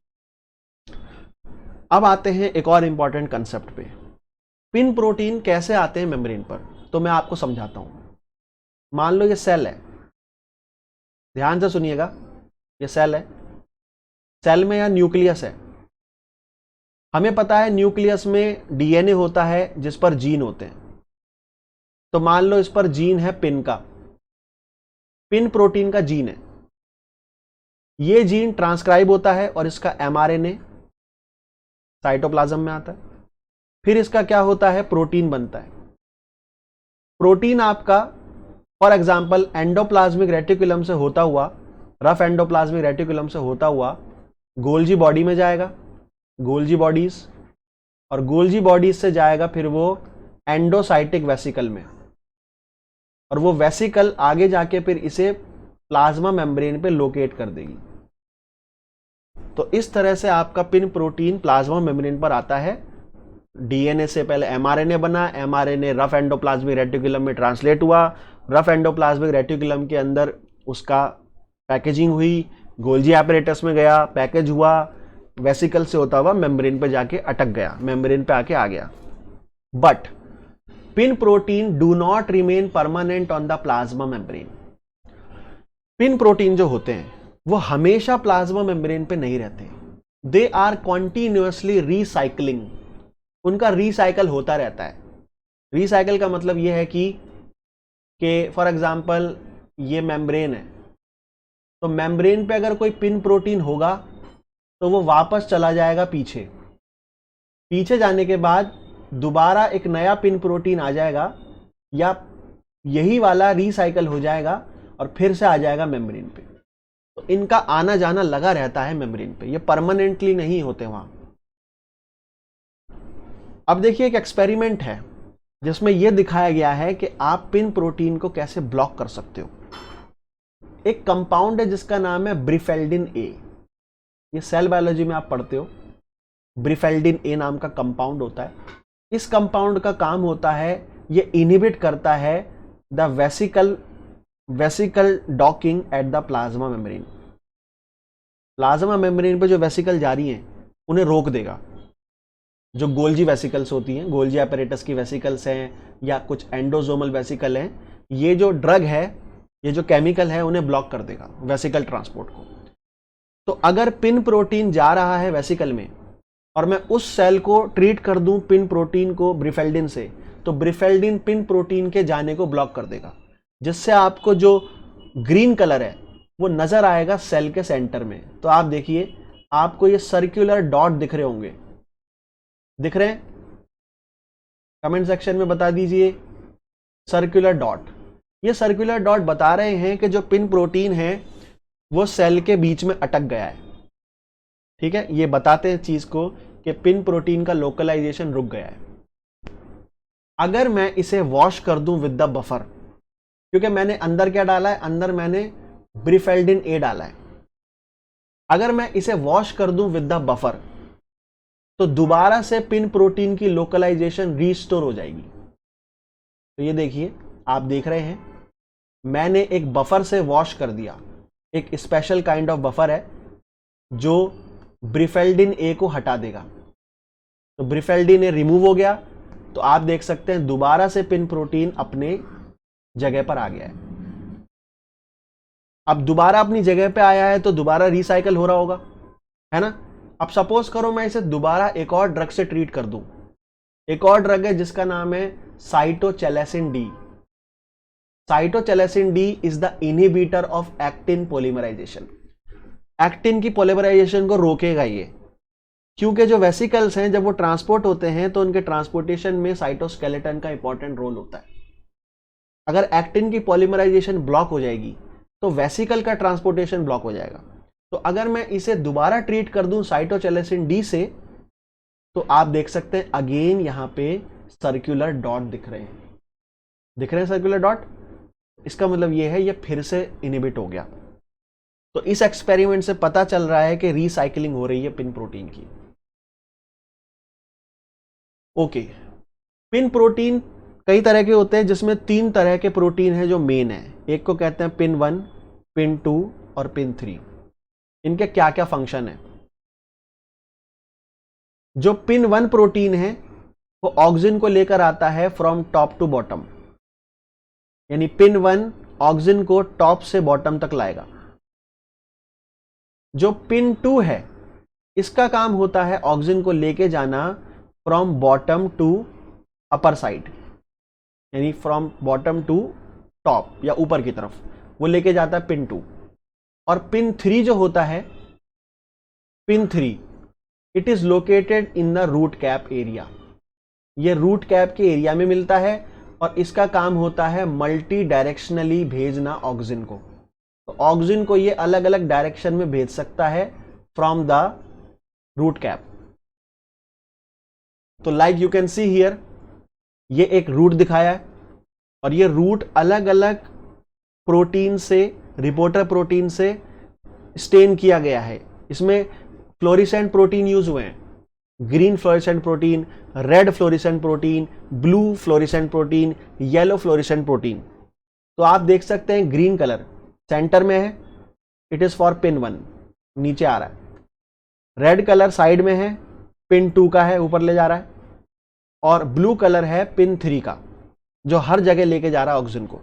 अब आते हैं एक और इंपॉर्टेंट कंसेप्ट पे, पिन प्रोटीन कैसे आते हैं मेम्ब्रेन पर। तो मैं आपको समझाता हूं। मान लो ये सेल है, ध्यान से सुनिएगा, ये सेल है, सेल में यह न्यूक्लियस है, हमें पता है न्यूक्लियस में डीएनए होता है जिस पर जीन होते हैं। तो मान लो इस पर जीन है पिन का, पिन प्रोटीन का जीन है। ये जीन ट्रांसक्राइब होता है और इसका एमआरएनए साइटोप्लाज्म में आता है। फिर इसका क्या होता है, प्रोटीन बनता है। प्रोटीन आपका फॉर एग्जांपल एंडोप्लाज्मिक रेटिकुलम से होता हुआ, रफ एंडोप्लाज्मिक रेटिकुलम से होता हुआ गोल्जी बॉडी में जाएगा, गोल्जी बॉडीज, और गोल्जी बॉडीज से जाएगा फिर वो एंडोसाइटिक वेसिकल में, और वो वेसिकल आगे जाके फिर इसे प्लाज्मा मेम्ब्रेन पे लोकेट कर देगी। तो इस तरह से आपका पिन प्रोटीन प्लाज्मा मेम्ब्रेन पर आता है। डीएनए से पहले एमआरएनए बना, एमआरएनए रफ एंडोप्लाज्मिक रेटिकुलम में ट्रांसलेट हुआ, रफ एंडोप्लाज्मिक रेटिकुलम के अंदर उसका पैकेजिंग हुई, गोल्जी एपरेटस में गया, पैकेज हुआ, वेसिकल से होता हुआ मेम्ब्रेन पे जाके अटक गया, मेम्ब्रेन पे आके आ गया। But pin protein do not remain permanent on the plasma membrane. Pin protein जो होते हैं वो हमेशा प्लाज्मा मेम्ब्रेन पे नहीं रहते, दे आर कॉन्टिन्यूअसली रिसाइकलिंग। उनका रिसाइकल होता रहता है। रिसाइकल का मतलब यह है कि फॉर एग्जांपल ये मेम्ब्रेन है, तो मेम्ब्रेन पे अगर कोई पिन प्रोटीन होगा तो वो वापस चला जाएगा पीछे, पीछे जाने के बाद दोबारा एक नया पिन प्रोटीन आ जाएगा या यही वाला रिसाइकल हो जाएगा और फिर से आ जाएगा मेम्ब्रेन पे। तो इनका आना जाना लगा रहता है मेम्ब्रेन पे, ये परमानेंटली नहीं होते वहां। अब देखिए एक एक्सपेरिमेंट है जिसमें यह दिखाया गया है कि आप पिन प्रोटीन को कैसे ब्लॉक कर सकते हो। एक कंपाउंड है जिसका नाम है ब्रिफेल्डिन ए, ये सेल बायोलॉजी में आप पढ़ते हो। ब्रिफेल्डिन ए नाम का कंपाउंड होता है। इस कंपाउंड का काम होता है, ये इनहिबिट करता है the vesicle docking at the plasma membrane. Plasma membrane पे जो वेसिकल जा रही हैं उन्हें रोक देगा। जो गोल्जी वेसिकल्स होती हैं, गोल्जी एपरेटस की वेसिकल्स हैं या कुछ एंडोजोमल वेसिकल हैं, ये जो ड्रग है, ये जो केमिकल है, उन्हें ब्लॉक कर देगा वेसिकल ट्रांसपोर्ट को। तो अगर पिन प्रोटीन जा रहा है वेसिकल में और मैं उस सेल को ट्रीट कर दूं पिन प्रोटीन को ब्रिफेल्डिन से, तो ब्रिफेल्डिन पिन प्रोटीन के जाने को ब्लॉक कर देगा, जिससे आपको जो ग्रीन कलर है वो नजर आएगा सेल के सेंटर में। तो आप देखिए, आपको ये सर्कुलर डॉट दिख रहे होंगे, दिख रहे हैं? कमेंट सेक्शन में बता दीजिए सर्कुलर डॉट। ये सर्कुलर डॉट बता रहे हैं कि जो पिन प्रोटीन है वो सेल के बीच में अटक गया है। ठीक है, ये बताते हैं चीज को कि पिन प्रोटीन का लोकलाइजेशन रुक गया है। अगर मैं इसे वॉश कर दूं विद द बफर, क्योंकि मैंने अंदर क्या डाला है, अंदर मैंने ब्रिफेल्डिन ए डाला है। अगर मैं इसे वॉश कर दूं विद द बफर तो दोबारा से पिन प्रोटीन की लोकलाइजेशन रीस्टोर हो जाएगी। तो ये देखिए, आप देख रहे हैं मैंने एक बफर से वॉश कर दिया। एक स्पेशल काइंड ऑफ बफर है जो ब्रिफेल्डिन ए को हटा देगा। तो ब्रिफेल्डिन ए रिमूव हो गया, तो आप देख सकते हैं दोबारा से पिन प्रोटीन अपने जगह पर आ गया है। अब दोबारा अपनी जगह पे आया है तो दोबारा रिसाइकल हो रहा होगा, है ना। अब सपोज करो मैं इसे दोबारा एक और ड्रग से ट्रीट कर दूं। एक और ड्रग है जिसका नाम है cytochalasin D. Cytochalasin D is the inhibitor of actin polymerization. Actin की पॉलीमराइजेशन को रोकेगा ये, क्योंकि जो वेसिकल्स हैं जब वो ट्रांसपोर्ट होते हैं तो उनके ट्रांसपोर्टेशन में साइटोस्केलेटन का इंपॉर्टेंट रोल होता है। अगर एक्टिन की पॉलीमराइजेशन ब्लॉक हो जाएगी तो वेसिकल का ट्रांसपोर्टेशन ब्लॉक हो जाएगा। तो अगर मैं इसे दोबारा ट्रीट कर दूं साइटोचैलेसिन डी से, तो आप देख सकते हैं अगेन यहां पे सर्कुलर डॉट दिख रहे हैं, दिख रहे हैं सर्कुलर डॉट। इसका मतलब यह है ये फिर से इनहिबिट हो गया। तो इस एक्सपेरिमेंट से पता चल रहा है कि रिसाइकलिंग हो रही है पिन प्रोटीन की। ओके, पिन प्रोटीन कई तरह के होते हैं, जिसमें 3 तरह के प्रोटीन हैं जो मेन है। एक को कहते हैं पिन 1, पिन 2 और पिन 3। इनके क्या क्या फंक्शन है? जो पिन 1 प्रोटीन है वो ऑक्सिन को लेकर आता है फ्रॉम टॉप टू बॉटम, यानी पिन 1 ऑक्सिन को टॉप से बॉटम तक लाएगा। जो पिन 2 है इसका काम होता है ऑक्सीजन को लेके जाना from bottom to upper side, यानी फ्रॉम बॉटम टू टॉप या ऊपर की तरफ, वो लेके जाता है पिन 2। और पिन 3 जो होता है, pin 3 it is located in the root cap area. ये रूट कैप के एरिया में मिलता है और इसका काम होता है मल्टी डायरेक्शनली भेजना ऑक्सीजन को। तो ऑक्सीजन को ये अलग अलग डायरेक्शन में भेज सकता है फ्रॉम द रूट कैप। तो like you can see here, ये एक रूट दिखाया है और ये रूट अलग अलग प्रोटीन से, रिपोर्टर प्रोटीन से स्टेन किया गया है। इसमें फ्लोरिसेंट प्रोटीन यूज हुए हैं, green fluorescent protein, red fluorescent protein, blue fluorescent protein, yellow fluorescent protein. तो आप देख सकते हैं ग्रीन कलर सेंटर में है, इट इज फॉर पिन 1, नीचे आ रहा है। रेड कलर साइड में है, पिन 2 का है, ऊपर ले जा रहा है। और ब्लू कलर है पिन 3 का, जो हर जगह लेके जा रहा है ऑक्सीजन को।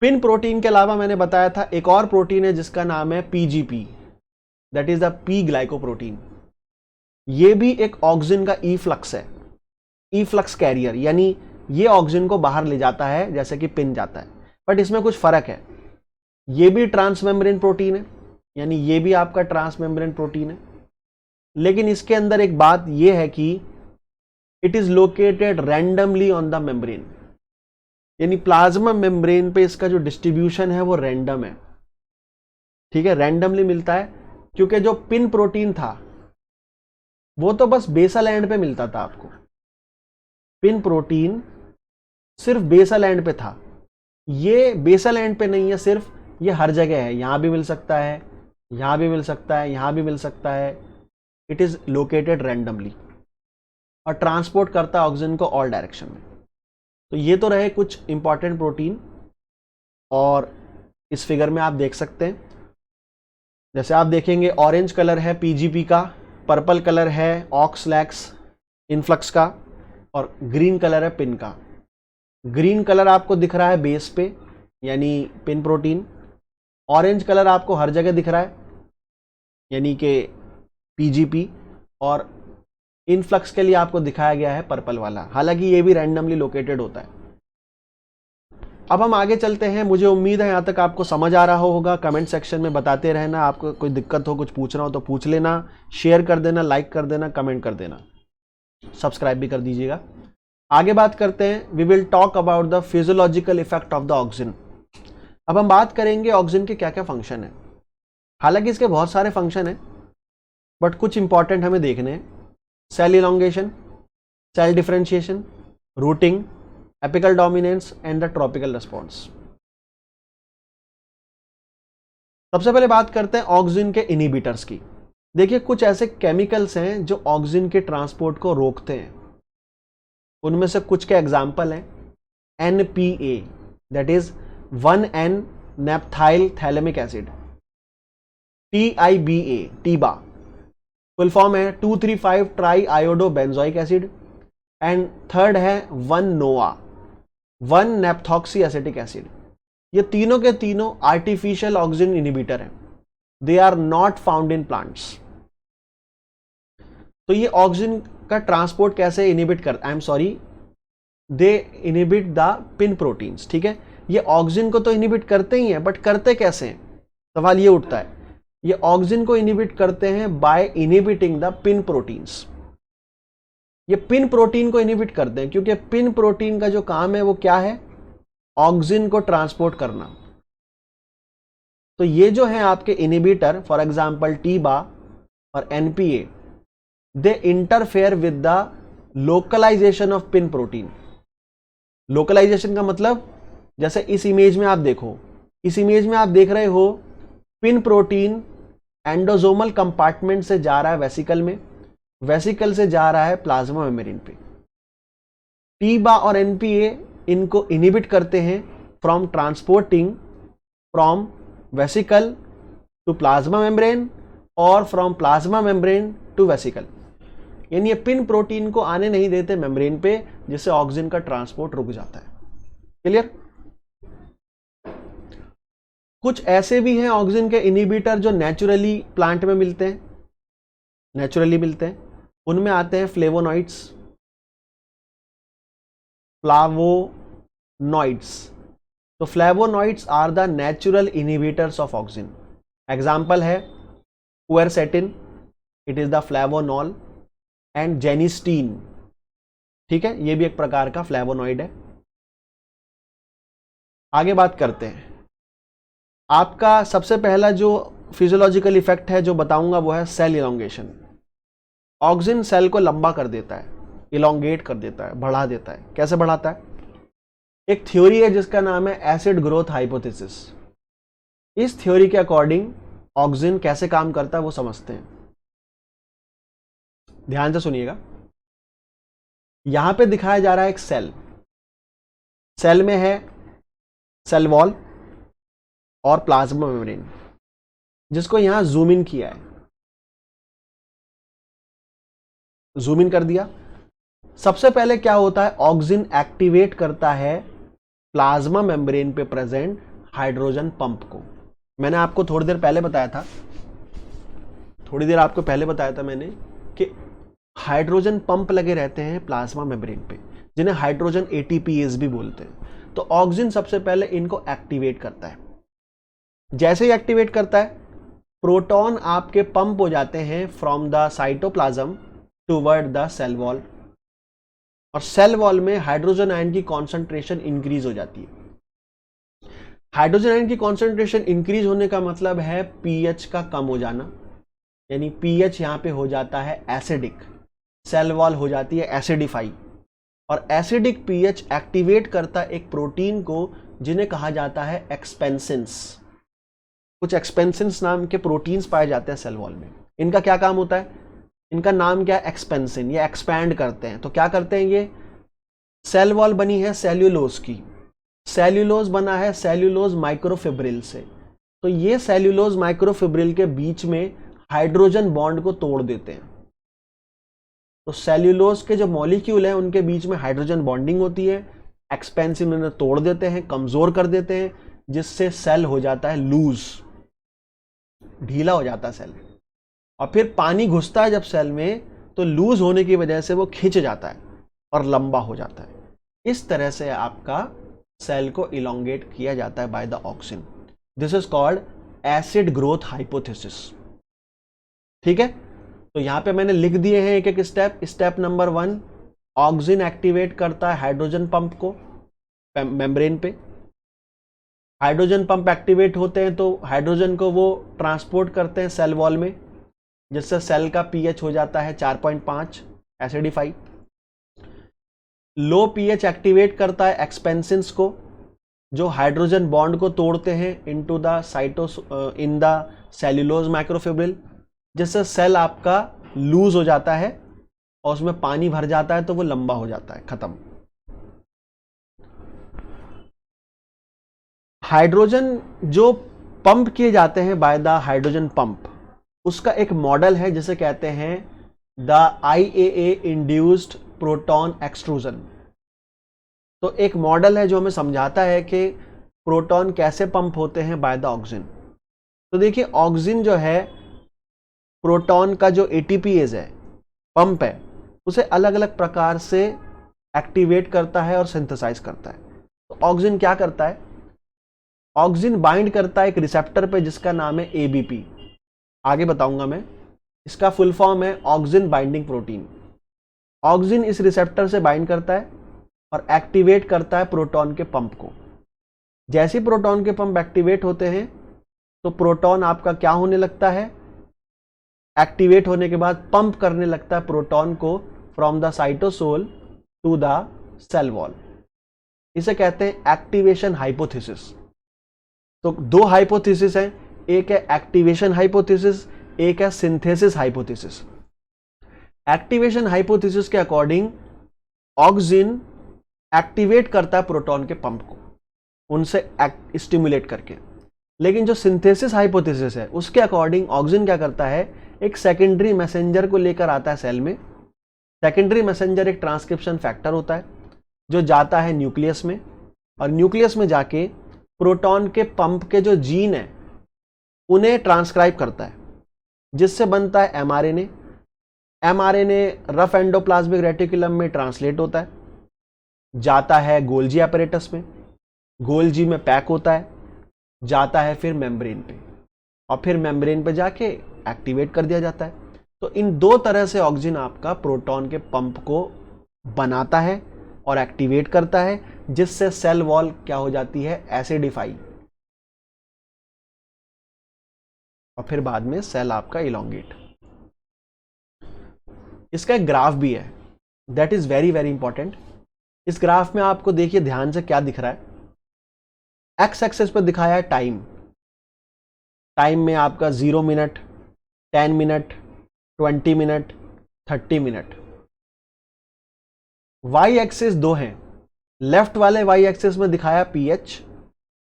पिन प्रोटीन के अलावा मैंने बताया था एक और प्रोटीन है जिसका नाम है PGP, that is the P glycoprotein. ये भी एक ऑक्सीजन का ई फ्लक्स है, ई फ्लक्स कैरियर, यानी ये ऑक्सीजन को बाहर ले जाता है जैसे कि पिन जाता है। बट इसमें कुछ फर्क है, ये भी ट्रांसमेम्ब्रेन प्रोटीन है, यानी ये भी आपका ट्रांसमेम्ब्रेन प्रोटीन है, लेकिन इसके अंदर एक बात यह है कि it is located randomly on the membrane, यानी प्लाज्मा मेम्ब्रेन पे इसका जो डिस्ट्रीब्यूशन है वो रैंडम है। ठीक है, रैंडमली मिलता है, क्योंकि जो पिन प्रोटीन था वो तो बस बेसल एंड पे मिलता था आपको। पिन प्रोटीन सिर्फ बेसल एंड पे था, ये बेसल एंड पे नहीं है सिर्फ, ये हर जगह है, यहां भी मिल सकता है, यहां भी मिल सकता है, यहां भी मिल सकता है। इट इज लोकेटेड रैंडमली और ट्रांसपोर्ट करता है ऑक्सीजन को ऑल डायरेक्शन में। तो ये तो रहे कुछ इंपॉर्टेंट प्रोटीन, और इस फिगर में आप देख सकते हैं, जैसे आप देखेंगे ऑरेंज कलर है पीजीपी का, पर्पल कलर है ऑक्सलैक्स इनफ्लक्स का, और ग्रीन कलर है पिन का। ग्रीन कलर आपको दिख रहा है बेस पे, यानी पिन प्रोटीन। ऑरेंज कलर आपको हर जगह दिख रहा है, यानी कि पीजीपी, और इनफ्लक्स के लिए आपको दिखाया गया है पर्पल वाला, हालांकि ये भी रैंडमली लोकेटेड होता है। अब हम आगे चलते हैं। मुझे उम्मीद है यहाँ तक आपको समझ आ रहा होगा। कमेंट सेक्शन में बताते रहना, आपको कोई दिक्कत हो, कुछ पूछना हो तो पूछ लेना, शेयर कर देना, लाइक कर देना, कमेंट कर देना, सब्सक्राइब भी कर दीजिएगा। आगे बात करते हैं, we will talk about the physiological effect of the oxygen. अब हम बात करेंगे ऑक्सीजन के क्या क्या फंक्शन है। हालांकि इसके बहुत सारे फंक्शन हैं, बट कुछ इंपॉर्टेंट हमें देखने हैं। Cell elongation, cell differentiation, rooting, apical dominance and the tropical response. सबसे पहले बात करते हैं ऑक्सीजन के इनहिबिटर्स की। देखिए, कुछ ऐसे केमिकल्स हैं जो ऑक्सीजन के ट्रांसपोर्ट को रोकते हैं। उनमें से कुछ के एग्जाम्पल हैं NPA, that is 1N naphthyl phthalamic acid, TIBA, TIBA full form है 2,3,5 tri iodo benzoic acid, and third है 1NOA, 1 नेप्थॉक्सी एसिटिक एसिड। ये तीनों के तीनों आर्टिफिशियल ऑक्सीजन इनहिबिटर हैं, they are not found in plants. तो ये ऑक्सीजन का ट्रांसपोर्ट कैसे इनहिबिट कर, I am sorry, they inhibit the pin proteins. ठीक है, ये ऑक्सीजन को तो इनहिबिट करते ही हैं, बट करते कैसे हैं, सवाल ये उठता है। ये ऑक्सीजन को इनहिबिट करते हैं by inhibiting the pin proteins. ये पिन प्रोटीन को इनहिबिट करते हैं, क्योंकि पिन प्रोटीन का जो काम है वो क्या है, ऑक्सीजन को ट्रांसपोर्ट करना। तो ये जो है आपके इनहिबिटर, फॉर एग्जांपल टीबा और NPA, they interfere with the localization of pin protein. Localization का मतलब, जैसे इस इमेज में आप देखो, इस इमेज में आप देख रहे हो पिन प्रोटीन एंडोसोमल कंपार्टमेंट से जा रहा है वेसिकल में, वेसिकल से जा रहा है प्लाज्मा मेम्ब्रेन पे। टीबा और NPA इनको इनहिबिट करते हैं from transporting from vesicle to plasma membrane और from plasma membrane to vesicle, यानी ये पिन प्रोटीन को आने नहीं देते मेम्ब्रेन पे, जिससे ऑक्सीजन का ट्रांसपोर्ट रुक जाता है। क्लियर? कुछ ऐसे भी हैं ऑक्सिन के इनहिबिटर जो नेचुरली प्लांट में मिलते हैं, उनमें आते हैं फ्लेवोनॉइड्स। तो flavonoids are the natural inhibitors of auxin. Example है quercetin, it is the flavonol, and genistein. ठीक है, ये भी एक प्रकार का फ्लेवोनॉइड है। आगे बात करते हैं। आपका सबसे पहला जो फिजियोलॉजिकल इफेक्ट है जो बताऊंगा वो है सेल इलोंगेशन। ऑक्सिन सेल को लंबा कर देता है, इलोंगेट कर देता है, बढ़ा देता है। कैसे बढ़ाता है? एक थ्योरी है जिसका नाम है एसिड ग्रोथ हाइपोथेसिस। इस थ्योरी के अकॉर्डिंग ऑक्सिन कैसे काम करता है वो समझते हैं। ध्यान से सुनिएगा। यहां पे दिखाया जा रहा है एक सेल में है सेल वॉल और प्लाज्मा मेम्ब्रेन, जिसको यहां जूम इन किया है, जूम इन कर दिया। सबसे पहले क्या होता है, ऑक्सिन एक्टिवेट करता है प्लाज्मा मेम्ब्रेन पे प्रेजेंट हाइड्रोजन पंप को। मैंने आपको थोड़ी देर आपको पहले बताया था मैंने कि हाइड्रोजन पंप लगे रहते हैं प्लाज्मा मेम्ब्रेन पे, जिन्हें हाइड्रोजन एटीपीएस भी बोलते हैं। तो ऑक्सिन सबसे पहले इनको एक्टिवेट करता है। जैसे ही एक्टिवेट करता है, प्रोटॉन आपके पंप हो जाते हैं from the cytoplasm toward the cell wall, और सेल वॉल में हाइड्रोजन आयन की कॉन्सेंट्रेशन इंक्रीज हो जाती है। हाइड्रोजन आयन की कॉन्सेंट्रेशन इंक्रीज होने का मतलब है पीएच का कम हो जाना, यानी पीएच यहां पे हो जाता है एसिडिक, सेल वॉल हो जाती है एसिडिफाई, और एसिडिक पीएच एक्टिवेट करता है एक प्रोटीन को जिन्हें कहा जाता है एक्सपेंसिन्स। कुछ एक्सपेंसिन्स नाम के प्रोटीन्स पाए जाते हैं सेल वॉल में। इनका क्या काम होता है? इनका नाम क्या है? एक्सपेंसिन। ये एक्सपैंड करते हैं। तो क्या करते हैं ये? सेल वॉल बनी है सेल्यूलोज की, सेल्यूलोज बना है सेल्यूलोज माइक्रोफिब्रिल से, तो ये सेल्यूलोज माइक्रोफिब्रिल के बीच में हाइड्रोजन बॉन्ड को तोड़ देते हैं। तो सेल्यूलोज के जो मॉलिक्यूल हैं उनके बीच में हाइड्रोजन बॉन्डिंग होती है, एक्सपेंसिन उन्हें तोड़ देते हैं, कमजोर कर देते हैं, जिससे सेल हो जाता है लूज, ढीला हो जाता है सेल। और फिर पानी घुसता है जब सेल में, तो लूज होने की वजह से वो खिंच जाता है और लंबा हो जाता है। इस तरह से आपका सेल को इलोंगेट किया जाता है by the auxin. This is called acid growth hypothesis. ठीक है, तो यहां पे मैंने लिख दिए हैं एक एक step. Step number 1, auxin activate करता है हाइड्रोजन पंप को मेम्ब्रेन पे। हाइड्रोजन पंप एक्टिवेट होते हैं तो हाइड्रोजन को वो ट्रांसपोर्ट करते हैं सेल वॉल में, जिससे सेल का पीएच हो जाता है 4.5 एसिडिफाई। लो पीएच एक्टिवेट करता है एक्सपेंसिन्स को, जो हाइड्रोजन बॉन्ड को तोड़ते हैं into the in the cellulose microfibril, जिससे सेल आपका लूज हो जाता है और उसमें पानी भर जाता है, तो वो लंबा हो जाता है, खत्म। हाइड्रोजन जो पंप किए जाते हैं बाय द हाइड्रोजन पंप, उसका एक मॉडल है जिसे कहते हैं the IAA induced proton extrusion. तो एक मॉडल है जो हमें समझाता है कि प्रोटॉन कैसे पंप होते हैं बाय द ऑक्सिन। तो देखिए, ऑक्सिन जो है प्रोटॉन का जो ATPase है, पंप है, उसे अलग अलग प्रकार से एक्टिवेट करता है और सिंथेसाइज करता है। तो ऑक्सिन क्या करता है? ऑक्सिन बाइंड करता है एक रिसेप्टर पे जिसका नाम है ABP। आगे बताऊंगा मैं। इसका फुल फॉर्म है ऑक्सिन बाइंडिंग प्रोटीन। ऑक्सिन इस रिसेप्टर से बाइंड करता है और एक्टिवेट करता है प्रोटॉन के पंप को। जैसे ही प्रोटॉन के पंप एक्टिवेट होते हैं तो प्रोटॉन आपका क्या होने लगता है? एक्टिवेट होने के बाद पंप करने लगता है प्रोटॉन को from the cytosol to the cell wall. इसे कहते हैं एक्टिवेशन हाइपोथेसिस। तो दो हाइपोथेसिस हैं, एक है एक्टिवेशन हाइपोथेसिस, एक है सिंथेसिस हाइपोथेसिस। एक्टिवेशन हाइपोथेसिस के अकॉर्डिंग ऑक्सिन एक्टिवेट करता है प्रोटॉन के पंप को, उनसे स्टिमुलेट करके। लेकिन जो सिंथेसिस हाइपोथेसिस है उसके अकॉर्डिंग ऑक्सिन क्या करता है? एक सेकेंडरी मैसेंजर को लेकर आता है सेल में। सेकेंडरी मैसेंजर एक ट्रांसक्रिप्शन फैक्टर होता है जो जाता है न्यूक्लियस में, और न्यूक्लियस में जाके प्रोटॉन के पंप के जो जीन है उन्हें ट्रांसक्राइब करता है, जिससे बनता है mRNA. MRNA rough endoplasmic reticulum में ट्रांसलेट होता है, जाता है गोल्जी apparatus में, गोल्जी में पैक होता है, जाता है फिर मेम्ब्रेन पे, और फिर मेम्ब्रेन पे जाके एक्टिवेट कर दिया जाता है। तो इन दो तरह से ऑक्सीजन आपका प्रोटॉन के पंप को बनाता है और एक्टिवेट करता है, जिससे सेल वॉल क्या हो जाती है, एसिडिफाई, और फिर बाद में सेल आपका इलोंगेट। इसका एक ग्राफ भी है, that is very very important. इस ग्राफ में आपको देखिए ध्यान से क्या दिख रहा है। एक्स एक्सेस पर दिखाया है टाइम, टाइम में आपका 0 minute, 10 minute, 20 minute, 30 minute. Y axis दो हैं, लेफ्ट वाले वाई एक्सिस में दिखाया पीएच,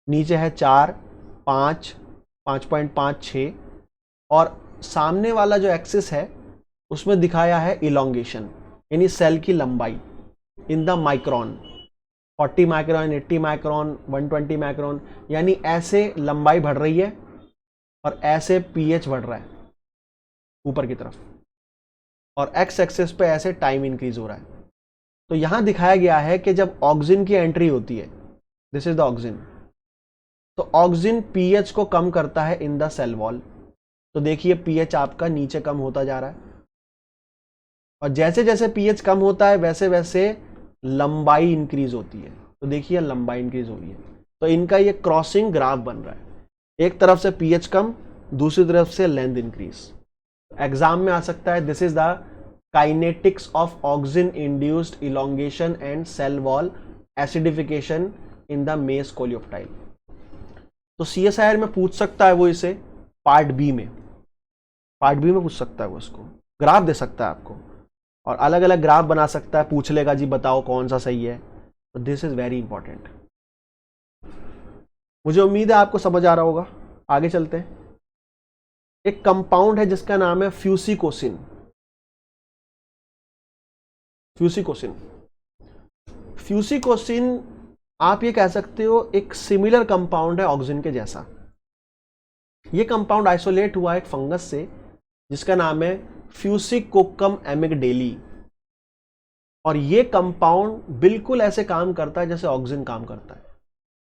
नीचे है 4, 5, 5.56, और सामने वाला जो एक्सिस है उसमें दिखाया है इलोंगेशन, यानी सेल की लंबाई in the micron, 40 micron, 80 micron, 120 micron, यानी ऐसे लंबाई बढ़ रही है और ऐसे पीएच बढ़ रहा है ऊपर की तरफ, और एक्स एक्सिस पे ऐसे टाइम इंक्रीज हो रहा है। तो यहां दिखाया गया है कि जब ऑक्सीजन की एंट्री होती है, दिस इज द ऑक्सीजन, तो ऑक्सीजन पीएच को कम करता है इन द सेल वॉल। तो देखिए पीएच आपका नीचे कम होता जा रहा है, और जैसे जैसे पीएच कम होता है वैसे वैसे लंबाई इंक्रीज होती है। तो देखिए लंबाई इंक्रीज हो रही है। तो इनका ये क्रॉसिंग ग्राफ बन रहा है, एक तरफ से पीएच कम, दूसरी तरफ से लेंथ इंक्रीज। एग्जाम में आ सकता है, this is the kinetics of oxygen induced elongation and cell wall acidification in the maize coleoptile. तो सीएसआईआर में पूछ सकता है वो इसे पार्ट बी में पूछ सकता है, वो इसको ग्राफ दे सकता है आपको, और अलग अलग ग्राफ बना सकता है, पूछ लेगा जी बताओ कौन सा सही है। तो दिस इज वेरी इंपॉर्टेंट। मुझे उम्मीद है आपको समझ आ रहा होगा। आगे चलते हैं। एक कंपाउंड है जिसका नाम है फ्यूसिकोसिन। फ्यूसिकोसिन आप ये कह सकते हो एक सिमिलर कंपाउंड है ऑक्सीजन के जैसा। ये कंपाउंड आइसोलेट हुआ एक फंगस से जिसका नाम है फ्यूसिकोकम एमिगडेली, और ये कंपाउंड बिल्कुल ऐसे काम करता है जैसे ऑक्सीजन काम करता है।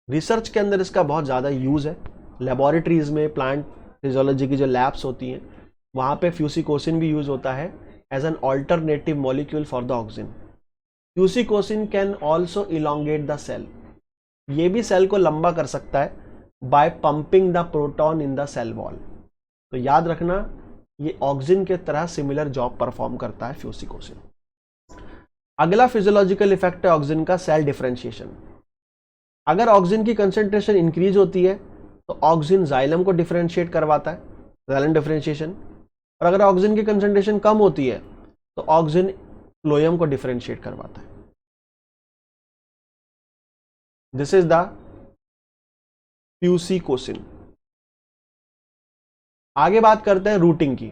रिसर्च के अंदर इसका बहुत ज़्यादा यूज़ है, लेबोरेटरीज में, प्लांट फिजियोलॉजी की जो लैब्स होती हैं वहाँ पे फ्यूसिकोसिन भी यूज़ होता है as an alternative molecule for the oxygen. Fusicoccin can also elongate the cell, ये भी सेल को लंबा कर सकता है by pumping the proton in the cell wall. तो याद रखना ये ऑक्सीजन के तरह सिमिलर जॉब परफॉर्म करता है फ्यूसिकोसिन। अगला फिजियोलॉजिकल इफेक्ट है ऑक्सीजन का, सेल डिफरेंशिएशन। अगर ऑक्सीजन की कंसेंट्रेशन इंक्रीज होती है तो ऑक्सीजन जाइलम को डिफरेंशिएट करवाता है, जाइलम डिफरेंशिएशन, और अगर ऑक्सीजन की कंसेंट्रेशन कम होती है तो ऑक्सीजन फ्लोएम को डिफरेंशिएट करवाता है। This is the fusicoccin. आगे बात करते हैं रूटिंग की।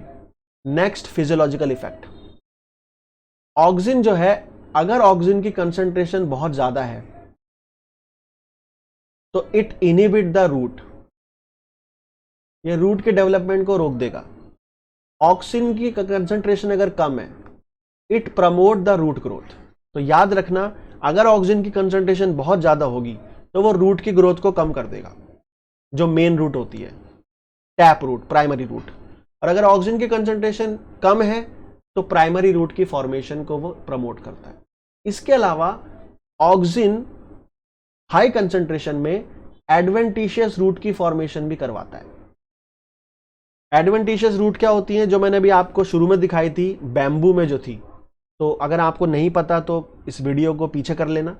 नेक्स्ट फिजियोलॉजिकल इफेक्ट, ऑक्सीजन जो है, अगर ऑक्सीजन की कंसेंट्रेशन बहुत ज्यादा है तो इट इनहिबिट द रूट, ये रूट के डेवलपमेंट को रोक देगा। ऑक्सीजन की कंसेंट्रेशन अगर कम है, it promote the root growth. तो याद रखना अगर ऑक्सीजन की कंसेंट्रेशन बहुत ज्यादा होगी तो वो रूट की ग्रोथ को कम कर देगा, जो मेन रूट होती है, टैप रूट, प्राइमरी रूट। और अगर ऑक्सीजन की कंसेंट्रेशन कम है तो प्राइमरी रूट की फॉर्मेशन को वो प्रमोट करता है। इसके अलावा ऑक्सीजन हाई कंसेंट्रेशन में एडवेंटिशियस रूट की फॉर्मेशन भी करवाता है। एडवेंटिशियस रूट क्या होती हैं, जो मैंने अभी आपको शुरू में दिखाई थी बैम्बू में जो थी। तो अगर आपको नहीं पता तो इस वीडियो को पीछे कर लेना।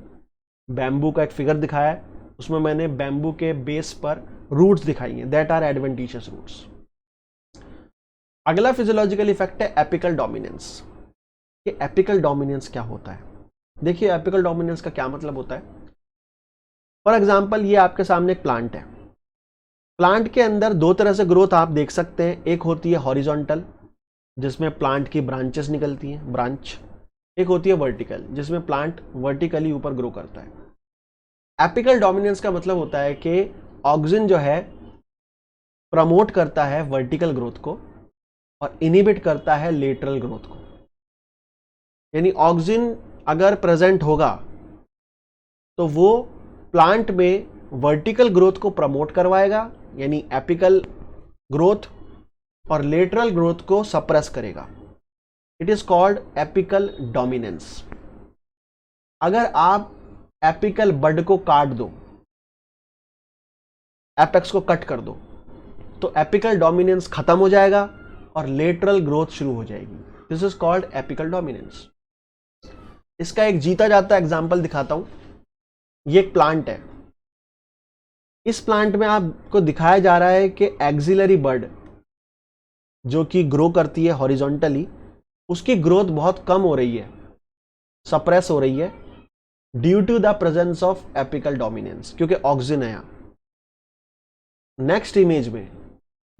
बैम्बू का एक फिगर दिखाया है, उसमें मैंने बैम्बू के बेस पर रूट्स दिखाई हैं, दैट आर एडवेंटिशियस रूट्स। अगला फिजियोलॉजिकल इफेक्ट है एपिकल डोमिनेंस। ये एपिकल डोमिनेंस क्या होता है? देखिए एपिकल डोमिनेंस का क्या मतलब होता है। फॉर एग्जाम्पल ये आपके सामने एक प्लांट है, प्लांट के अंदर दो तरह से ग्रोथ आप देख सकते हैं। एक होती है हॉरिजॉन्टल, जिसमें प्लांट की ब्रांचेस निकलती हैं, ब्रांच। एक होती है वर्टिकल, जिसमें प्लांट वर्टिकली ऊपर ग्रो करता है। एपिकल डोमिनेंस का मतलब होता है कि ऑक्सिन जो है प्रमोट करता है वर्टिकल ग्रोथ को और इनिबिट करता है लेटरल ग्रोथ को। यानी ऑक्सिन अगर प्रेजेंट होगा तो वो प्लांट में वर्टिकल ग्रोथ को प्रमोट करवाएगा, यानी एपिकल ग्रोथ, और लेटरल ग्रोथ को सप्रेस करेगा। It is called apical dominance. अगर आप एपिकल बड को काट दो, एपेक्स को कट कर दो, तो एपिकल डोमिनेंस खत्म हो जाएगा और लेटरल ग्रोथ शुरू हो जाएगी। This is called apical dominance. इसका एक जीता जाता एग्जांपल दिखाता हूं। ये एक प्लांट है। इस प्लांट में आपको दिखाया जा रहा है कि एक्सिलरी बड जो कि ग्रो करती है हॉरिजॉन्टली, उसकी ग्रोथ बहुत कम हो रही है, सप्रेस हो रही है due to the presence of apical dominance, क्योंकि ऑक्सिन है यहां। नेक्स्ट इमेज में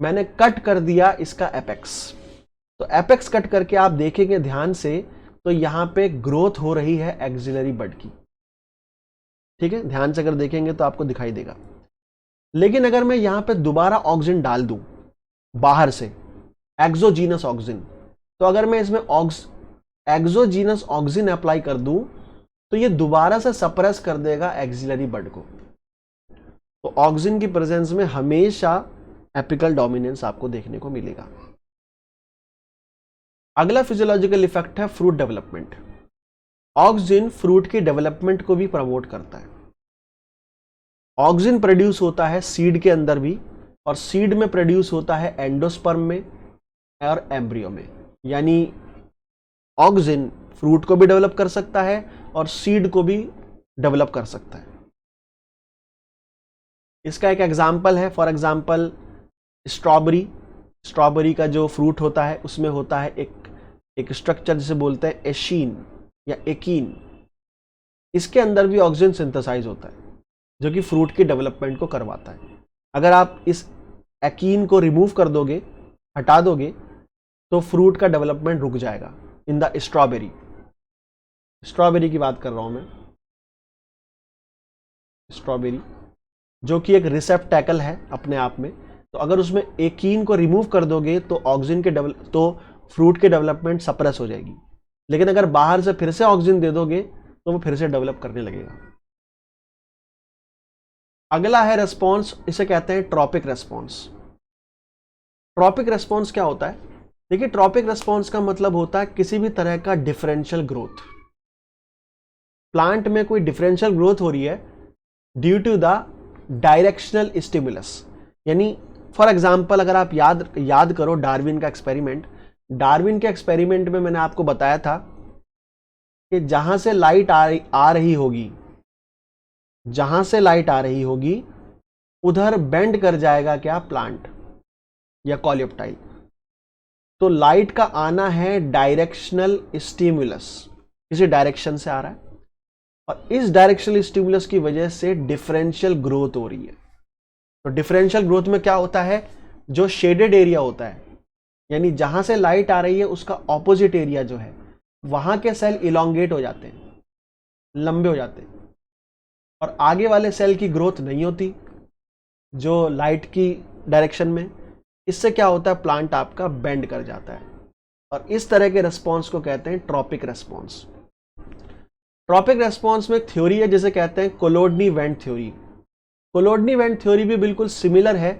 मैंने कट कर दिया इसका एपेक्स। तो एपेक्स कट करके आप देखेंगे ध्यान से तो यहां पे ग्रोथ हो रही है एक्सिलरी बड की। ठीक है, ध्यान से अगर देखेंगे तो आपको दिखाई देगा। लेकिन अगर मैं यहां पे दोबारा ऑक्सिन डाल दूं बाहर से, एक्सोजीनस ऑक्सिन, तो अगर मैं इसमें एक्सोजीनस ऑक्सिन अप्लाई कर दूं तो ये दोबारा से सप्रेस कर देगा एक्सिलरी बड को। तो ऑक्सिन की प्रेजेंस में हमेशा एपिकल डोमिनेंस आपको देखने को मिलेगा। अगला फिजियोलॉजिकल इफेक्ट है फ्रूट डेवलपमेंट। ऑक्सिन फ्रूट की डेवलपमेंट को भी प्रमोट करता है। ऑक्सिन प्रोड्यूस होता है सीड के अंदर भी, और सीड में प्रोड्यूस होता है एंडोस्पर्म में और एम्ब्रियो में। यानी ऑक्सिन फ्रूट को भी डेवलप कर सकता है और सीड को भी डेवलप कर सकता है। इसका एक एग्जाम्पल है, फॉर एग्जाम्पल स्ट्रॉबेरी। स्ट्रॉबेरी का जो फ्रूट होता है उसमें होता है एक स्ट्रक्चर जिसे बोलते हैं एशीन या एकीन। इसके अंदर भी ऑक्सिन सिंथेसाइज होता है जो कि फ्रूट की डेवलपमेंट को करवाता है। अगर आप इस एकीन को रिमूव कर दोगे, हटा दोगे, तो फ्रूट का डेवलपमेंट रुक जाएगा इन द स्ट्रॉबेरी। स्ट्रॉबेरी की बात कर रहा हूं मैं। स्ट्रॉबेरी जो कि एक रिसेप्टैकल है अपने आप में, तो अगर उसमें एकीन को रिमूव कर दोगे तो ऑक्सिन के तो फ्रूट के डेवलपमेंट सप्रेस हो जाएगी। लेकिन अगर बाहर से फिर से ऑक्सिन दे दोगे तो वो फिर से डेवलप करने लगेगा। अगला है रेस्पॉन्स, इसे कहते हैं ट्रॉपिक रेस्पॉन्स। ट्रॉपिक रेस्पॉन्स क्या होता है? देखिए, ट्रॉपिक रेस्पॉन्स का मतलब होता है किसी भी तरह का डिफरेंशियल ग्रोथ। प्लांट में कोई डिफरेंशियल ग्रोथ हो रही है due to the directional stimulus. यानी फॉर एग्जाम्पल अगर आप याद करो डार्विन का एक्सपेरिमेंट। डार्विन के एक्सपेरिमेंट में मैंने आपको बताया था कि जहां से लाइट आ रही होगी, जहां से लाइट आ रही होगी उधर बेंड कर जाएगा क्या? प्लांट या कॉलियोप्टाइल। तो लाइट का आना है डायरेक्शनल स्टिमुलस, किसी डायरेक्शन से आ रहा है, और इस डायरेक्शनल स्टिमुलस की वजह से डिफरेंशियल ग्रोथ हो रही है। तो डिफरेंशियल ग्रोथ में क्या होता है? जो शेडेड एरिया होता है, यानी जहां से लाइट आ रही है उसका ऑपोजिट एरिया जो है, वहां के सेल इलोंगेट हो जाते हैं, लंबे हो जाते हैं, और आगे वाले सेल की ग्रोथ नहीं होती जो लाइट की डायरेक्शन में। इससे क्या होता है? प्लांट आपका बेंड कर जाता है, और इस तरह के रेस्पॉन्स को कहते हैं ट्रॉपिक रेस्पॉन्स। ट्रॉपिक रेस्पॉन्स में एक थ्योरी है जिसे कहते हैं कोलोडनी वेंट थ्योरी। कोलोडनी वेंट थ्योरी भी बिल्कुल सिमिलर है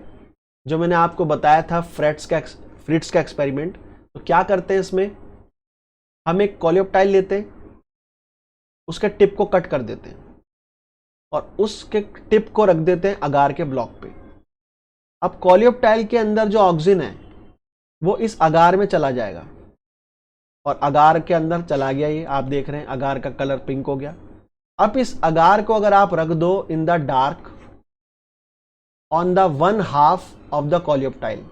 जो मैंने आपको बताया था फ्रिट्ज का एक्सपेरिमेंट। तो क्या करते हैं इसमें? हम एक कॉलियोप्टाइल लेते हैं, उसके टिप को कट कर देते हैं और उसके टिप को रख देते हैं अगार के ब्लॉक पे। अब कॉलियोप्टाइल के अंदर जो ऑक्सिन है वो इस अगार में चला जाएगा, और अगार के अंदर चला गया, ये आप देख रहे हैं अगार का कलर पिंक हो गया। अब इस अगार को अगर आप रख दो in the dark on the one half of the coleoptile,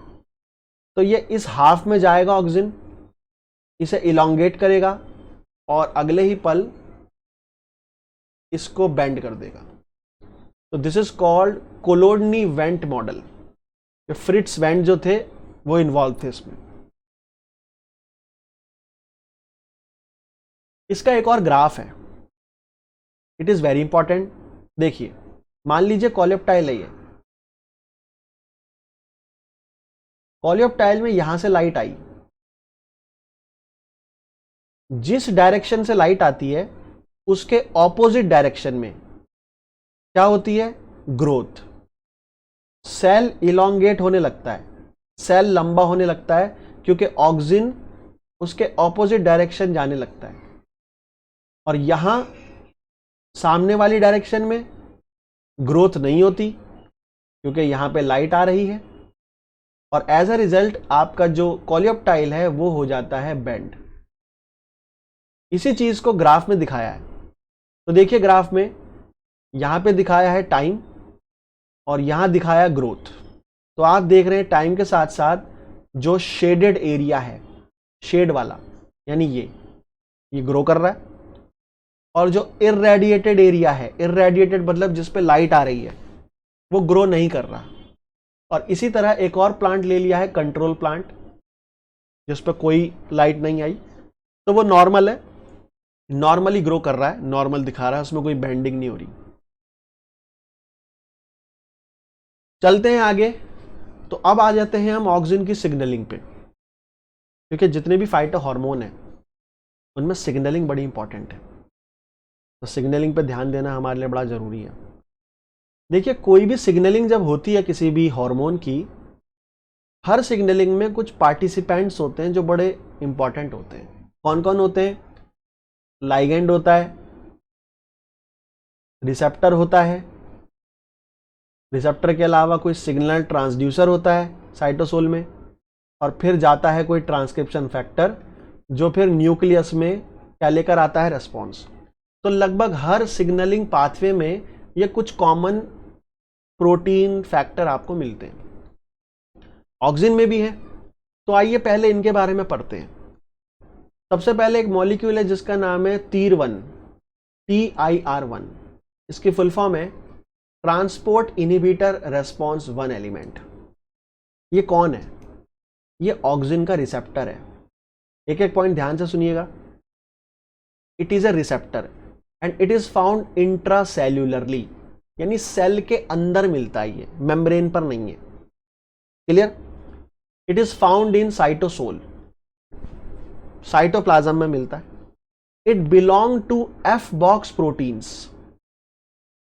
तो ये इस हाफ में जाएगा ऑक्सिन, इसे इलोंगेट करेगा और अगले ही पल इसको बेंड कर देगा। तो this is called Cholodny Went model. Fritz Went जो थे वो इन्वॉल्व थे इसमें। इसका एक और ग्राफ है, इट इज वेरी इंपॉर्टेंट। देखिए मान लीजिए कोलेप्टाइल है ये, कोलेप्टाइल में यहां से लाइट आई, जिस डायरेक्शन से लाइट आती है उसके ऑपोजिट डायरेक्शन में क्या होती है, ग्रोथ। सेल इलोंगेट होने लगता है, सेल लंबा होने लगता है, क्योंकि ऑक्सिन उसके ऑपोजिट डायरेक्शन जाने लगता है। और यहां सामने वाली डायरेक्शन में ग्रोथ नहीं होती, क्योंकि यहां पे लाइट आ रही है, और एज अ रिजल्ट आपका जो कोलेप्टाइल है वो हो जाता है बेंड। इसी चीज को ग्राफ में दिखाया है। तो देखिए ग्राफ में यहां पे दिखाया है टाइम और यहां दिखाया ग्रोथ। तो आप देख रहे हैं टाइम के साथ साथ जो शेडेड एरिया है, शेड वाला, यानी ये ग्रो कर रहा है, और जो इररेडिएटेड एरिया है, इररेडिएटेड मतलब जिस पे लाइट आ रही है, वो ग्रो नहीं कर रहा। और इसी तरह एक और प्लांट ले लिया है, कंट्रोल प्लांट, जिस पे कोई लाइट नहीं आई, तो वो नॉर्मल है, नॉर्मली ग्रो कर रहा है, नॉर्मल दिखा रहा है, उसमें कोई बेंडिंग नहीं हो रही। चलते हैं आगे। तो अब आ जाते हैं हम ऑक्सिन की सिग्नलिंग पे, क्योंकि जितने भी फाइटो हार्मोन है उनमें सिग्नलिंग बड़ी इंपॉर्टेंट है, तो सिग्नलिंग पे ध्यान देना हमारे लिए बड़ा जरूरी है। देखिए कोई भी सिग्नलिंग जब होती है किसी भी हार्मोन की, हर सिग्नलिंग में कुछ पार्टिसिपेंट्स होते हैं जो बड़े इंपॉर्टेंट होते हैं। कौन कौन होते हैं? लाइगेंड होता है, रिसेप्टर होता है, रिसेप्टर के अलावा कोई सिग्नल ट्रांसड्यूसर होता है साइटोसोल में, और फिर जाता है कोई ट्रांसक्रिप्शन फैक्टर जो फिर न्यूक्लियस में क्या लेकर आता है, रेस्पॉन्स। तो लगभग हर सिग्नलिंग पाथवे में ये कुछ कॉमन प्रोटीन फैक्टर आपको मिलते हैं, ऑक्सिन में भी है। तो आइए पहले इनके बारे में पढ़ते हैं। सबसे पहले एक मॉलिक्यूल है जिसका नाम है TIR1, TIR1। इसकी फुल फॉर्म है ट्रांसपोर्ट इनहिबिटर रेस्पॉन्स 1 एलिमेंट। ये कौन है? ये ऑक्सिन का रिसेप्टर है। एक एक पॉइंट ध्यान से सुनिएगा। It is a receptor and it is found intracellularly, यानी सेल के अंदर मिलता है, ये मेम्ब्रेन पर नहीं है। Clear? It is found in cytosol, cytoplasm में मिलता है। It belong to F box proteins.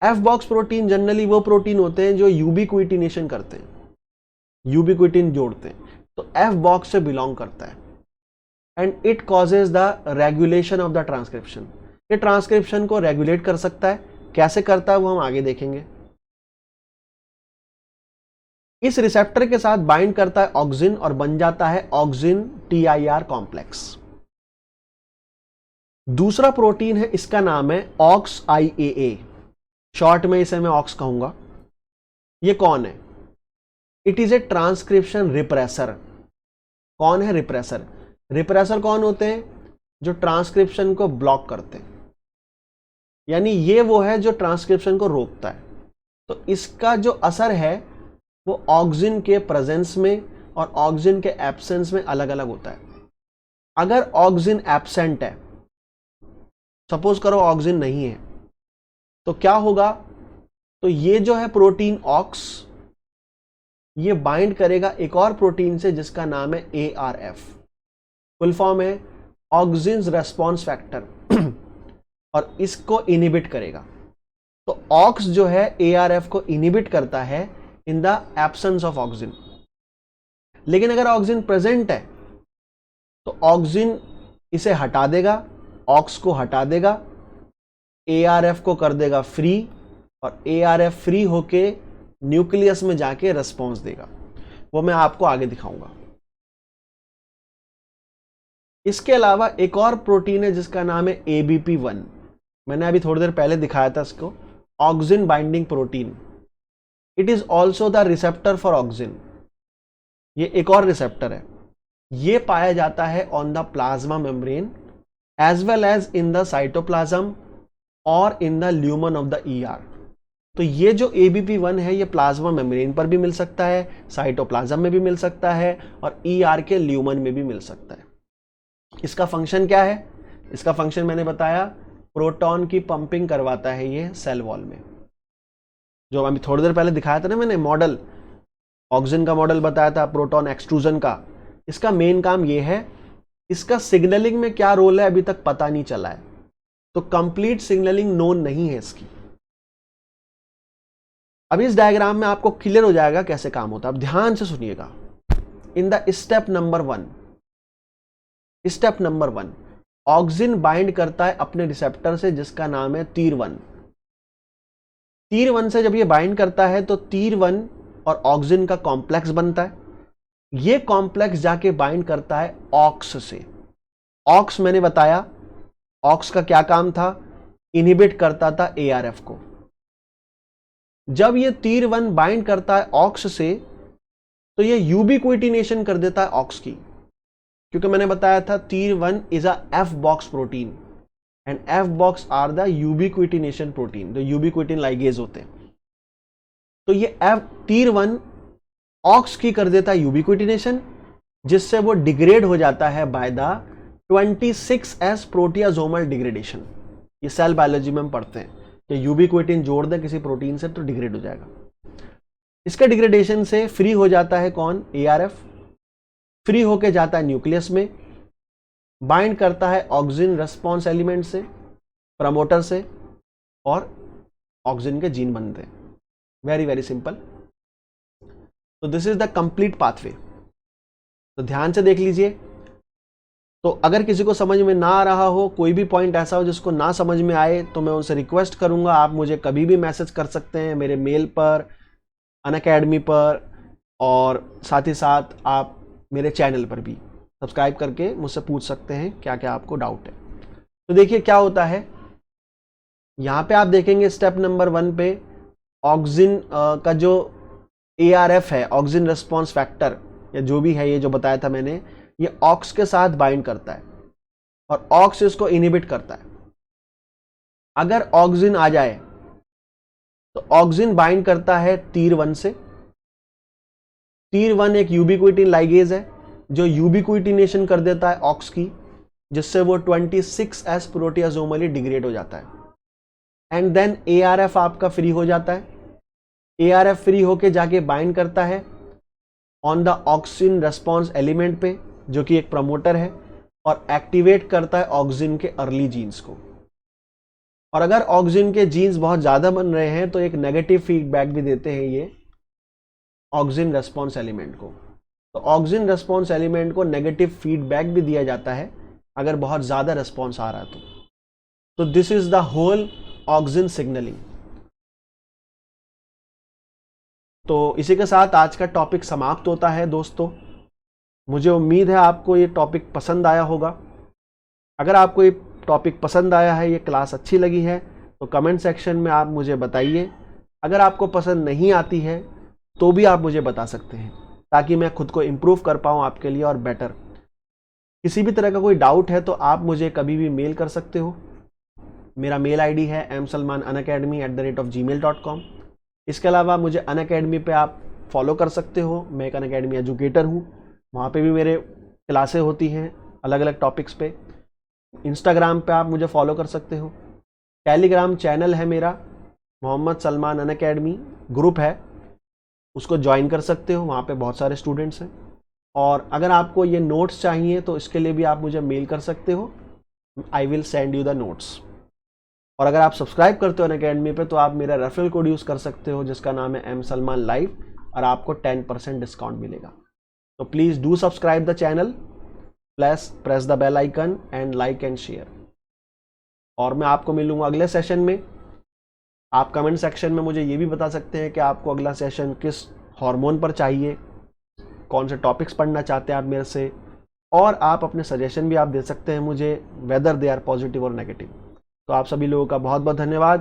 F box protein generally वो प्रोटीन होते हैं जो यूबिक्विटिनेशन करते हैं, यूबिक्विटिन जोड़ते हैं, तो एफ बॉक्स से बिलोंग करता है। And it causes the regulation of the transcription. ये ट्रांसक्रिप्शन को रेगुलेट कर सकता है। कैसे करता है वो हम आगे देखेंगे। इस रिसेप्टर के साथ बाइंड करता है ऑक्सिन और बन जाता है ऑक्सिन TIR कॉम्प्लेक्स। दूसरा प्रोटीन है, इसका नाम है OXIAA, शॉर्ट में इसे मैं ऑक्स कहूंगा। ये कौन है? It is a transcription repressor. कौन है रिप्रेसर? रिप्रेसर कौन होते हैं? जो ट्रांसक्रिप्शन को ब्लॉक करते हैं, यानी ये वो है जो ट्रांसक्रिप्शन को रोकता है। तो इसका जो असर है वो ऑक्सिन के प्रेजेंस में और ऑक्सिन के एब्सेंस में अलग अलग होता है। अगर ऑक्सिन एब्सेंट है, सपोज करो ऑक्सिन नहीं है, तो क्या होगा? तो ये जो है प्रोटीन ऑक्स, ये बाइंड करेगा एक और प्रोटीन से जिसका नाम है ARF। फुल फॉर्म है ऑक्सिन रेस्पॉन्स फैक्टर, और इसको इनहिबिट करेगा। तो ऑक्स जो है ARF को इनहिबिट करता है in the absence of auxin. लेकिन अगर ऑक्सिन प्रेजेंट है तो ऑक्सिन इसे हटा देगा, ऑक्स को हटा देगा, ARF को कर देगा फ्री, और ARF फ्री होके न्यूक्लियस में जाके रेस्पॉन्स देगा। वो मैं आपको आगे दिखाऊंगा। इसके अलावा एक और प्रोटीन है जिसका नाम है ABP1। मैंने अभी थोड़ी देर पहले दिखाया था इसको, auxin binding protein. It is also the receptor for auxin. ये एक और रिसेप्टर है। ये पाया जाता है on the plasma membrane as well as in the cytoplasm और in the lumen of the ER। तो ये जो ABP1 है ये प्लाज्मा मेम्ब्रेन पर भी मिल सकता है, साइटोप्लाज्म में भी मिल सकता है, और ER के ल्यूमन में भी मिल सकता है। इसका फंक्शन क्या है? इसका फंक्शन मैंने बताया, प्रोटॉन की पंपिंग करवाता है ये सेल वॉल में। जो अभी थोड़ी देर पहले दिखाया था ना मैंने मॉडल, ऑक्सिन का मॉडल बताया था, प्रोटॉन एक्सट्रूजन का, इसका मेन काम ये है। इसका सिग्नलिंग में क्या रोल है अभी तक पता नहीं चला है, तो कंप्लीट सिग्नलिंग नोन नहीं है इसकी। अभी इस डायग्राम में आपको क्लियर हो जाएगा कैसे काम होता है। अब ध्यान से सुनिएगा। In the step number 1 auxin bind करता है अपने रिसेप्टर से जिसका नाम है तीर 1। तीर 1 से जब ये बाइंड करता है तो तीर 1 और ऑक्सिन का कॉम्प्लेक्स बनता है। ये कॉम्प्लेक्स जाके बाइंड करता है ऑक्स से। ऑक्स मैंने बताया, ऑक्स का क्या काम था, इनहिबिट करता था ARF को। जब ये तीर 1 बाइंड करता है ऑक्स से तो ये यूबिक्विटिनेशन कर देता है ऑक्स की, क्योंकि मैंने बताया था TIR 1 is a F box protein and F box are the ubiquitination protein, जो यूबिक्विटिन लाइगेज होते हैं। तो ये तीर 1 ऑक्स की कर देता है यूबिक्विटिनेशन, जिससे वो डिग्रेड हो जाता है बाय द 26S प्रोटियाजोमल डिग्रेडेशन। ये सेल बायोलॉजी में हम पढ़ते हैं कि यूबिक्विटिन जोड़ दें किसी प्रोटीन से तो डिग्रेड हो जाएगा। इसका डिग्रेडेशन से फ्री हो जाता है कौन, ARF, फ्री होके जाता है न्यूक्लियस में, बाइंड करता है ऑक्सिन रेस्पॉन्स एलिमेंट से, प्रमोटर से, और ऑक्सिन के जीन बनते हैं। Very very simple. तो this is the complete pathway. तो ध्यान से देख लीजिए। तो अगर किसी को समझ में ना आ रहा हो, कोई भी पॉइंट ऐसा हो जिसको ना समझ में आए, तो मैं उनसे रिक्वेस्ट करूंगा, आप मुझे कभी भी मैसेज कर सकते हैं मेरे मेल पर, अनअकैडमी पर, और साथ ही साथ आप मेरे चैनल पर भी सब्सक्राइब करके मुझसे पूछ सकते हैं क्या क्या आपको डाउट है। तो देखिए क्या होता है, यहाँ पे आप देखेंगे स्टेप नंबर 1 पे ऑक्सिन का जो ARF है, ऑक्सिन रेस्पॉन्स फैक्टर, या जो भी है ये जो बताया था मैंने, ये ऑक्स के साथ बाइंड करता है और ऑक्स इसको इनहिबिट करता है। अगर ऑक्सिन आ जाए तो ऑक्सिन बाइंड करता है तीर 1 से। तीर 1 एक यूबिक्विटिन लाइगेज है जो यूबिक्विटिनेशन कर देता है ऑक्स की, जिससे वो 26S प्रोटियाजोमली डिग्रेड हो जाता है। एंड देन ARF आपका फ्री हो जाता है। ARF फ्री होके जाके बाइंड करता है on the auxin response element पे, जो कि एक प्रमोटर है, और एक्टिवेट करता है ऑक्सिन के अर्ली जीन्स को। और अगर ऑक्सिन के जीन्स बहुत ज़्यादा बन रहे हैं तो एक नेगेटिव फीडबैक भी देते हैं ये ऑक्सिन रेस्पॉन्स एलिमेंट को। तो ऑक्सिन रेस्पॉन्स एलिमेंट को नेगेटिव फीडबैक भी दिया जाता है अगर बहुत ज़्यादा रेस्पॉन्स आ रहा है तो this is the whole auxin signaling. तो इसी के साथ आज का टॉपिक समाप्त होता है दोस्तों। मुझे उम्मीद है आपको ये टॉपिक पसंद आया होगा। अगर आपको ये टॉपिक पसंद आया है, ये क्लास अच्छी लगी है, तो कमेंट सेक्शन में आप मुझे बताइए। अगर आपको पसंद नहीं आती है तो भी आप मुझे बता सकते हैं, ताकि मैं खुद को इम्प्रूव कर पाऊँ आपके लिए और बेटर। किसी भी तरह का कोई डाउट है तो आप मुझे कभी भी मेल कर सकते हो। मेरा मेल ID है msalmanunacademy@gmail.com। इसके अलावा मुझे अनअकैडमी पे आप फॉलो कर सकते हो। मैं एक अनअकैडमी एजुकेटर हूँ, वहाँ पे भी मेरे क्लासें होती हैं अलग अलग टॉपिक्स पे। इंस्टाग्राम पे आप मुझे फॉलो कर सकते हो। टेलीग्राम चैनल है मेरा, मोहम्मद सलमान अनअकैडमी ग्रुप है, उसको ज्वाइन कर सकते हो। वहाँ पे बहुत सारे स्टूडेंट्स हैं। और अगर आपको ये नोट्स चाहिए तो इसके लिए भी आप मुझे मेल कर सकते हो। I will send you the notes. और अगर आप सब्सक्राइब करते हो अनअकैडमी पे तो आप मेरा रेफरल कोड यूज़ कर सकते हो जिसका नाम है msalman live, और आपको 10% डिस्काउंट मिलेगा। तो please do subscribe the channel, press the bell icon and like and share. और मैं आपको मिलूंगा अगले सेशन में। आप कमेंट सेक्शन में मुझे ये भी बता सकते हैं कि आपको अगला सेशन किस हार्मोन पर चाहिए, कौन से टॉपिक्स पढ़ना चाहते हैं आप मेरे से, और आप अपने सजेशन भी आप दे सकते हैं मुझे, वेदर दे आर पॉजिटिव और नेगेटिव। तो आप सभी लोगों का बहुत बहुत धन्यवाद।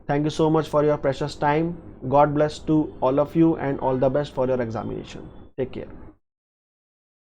Thank you so much for your precious time. God bless to all of you and all the best for your examination. Take care.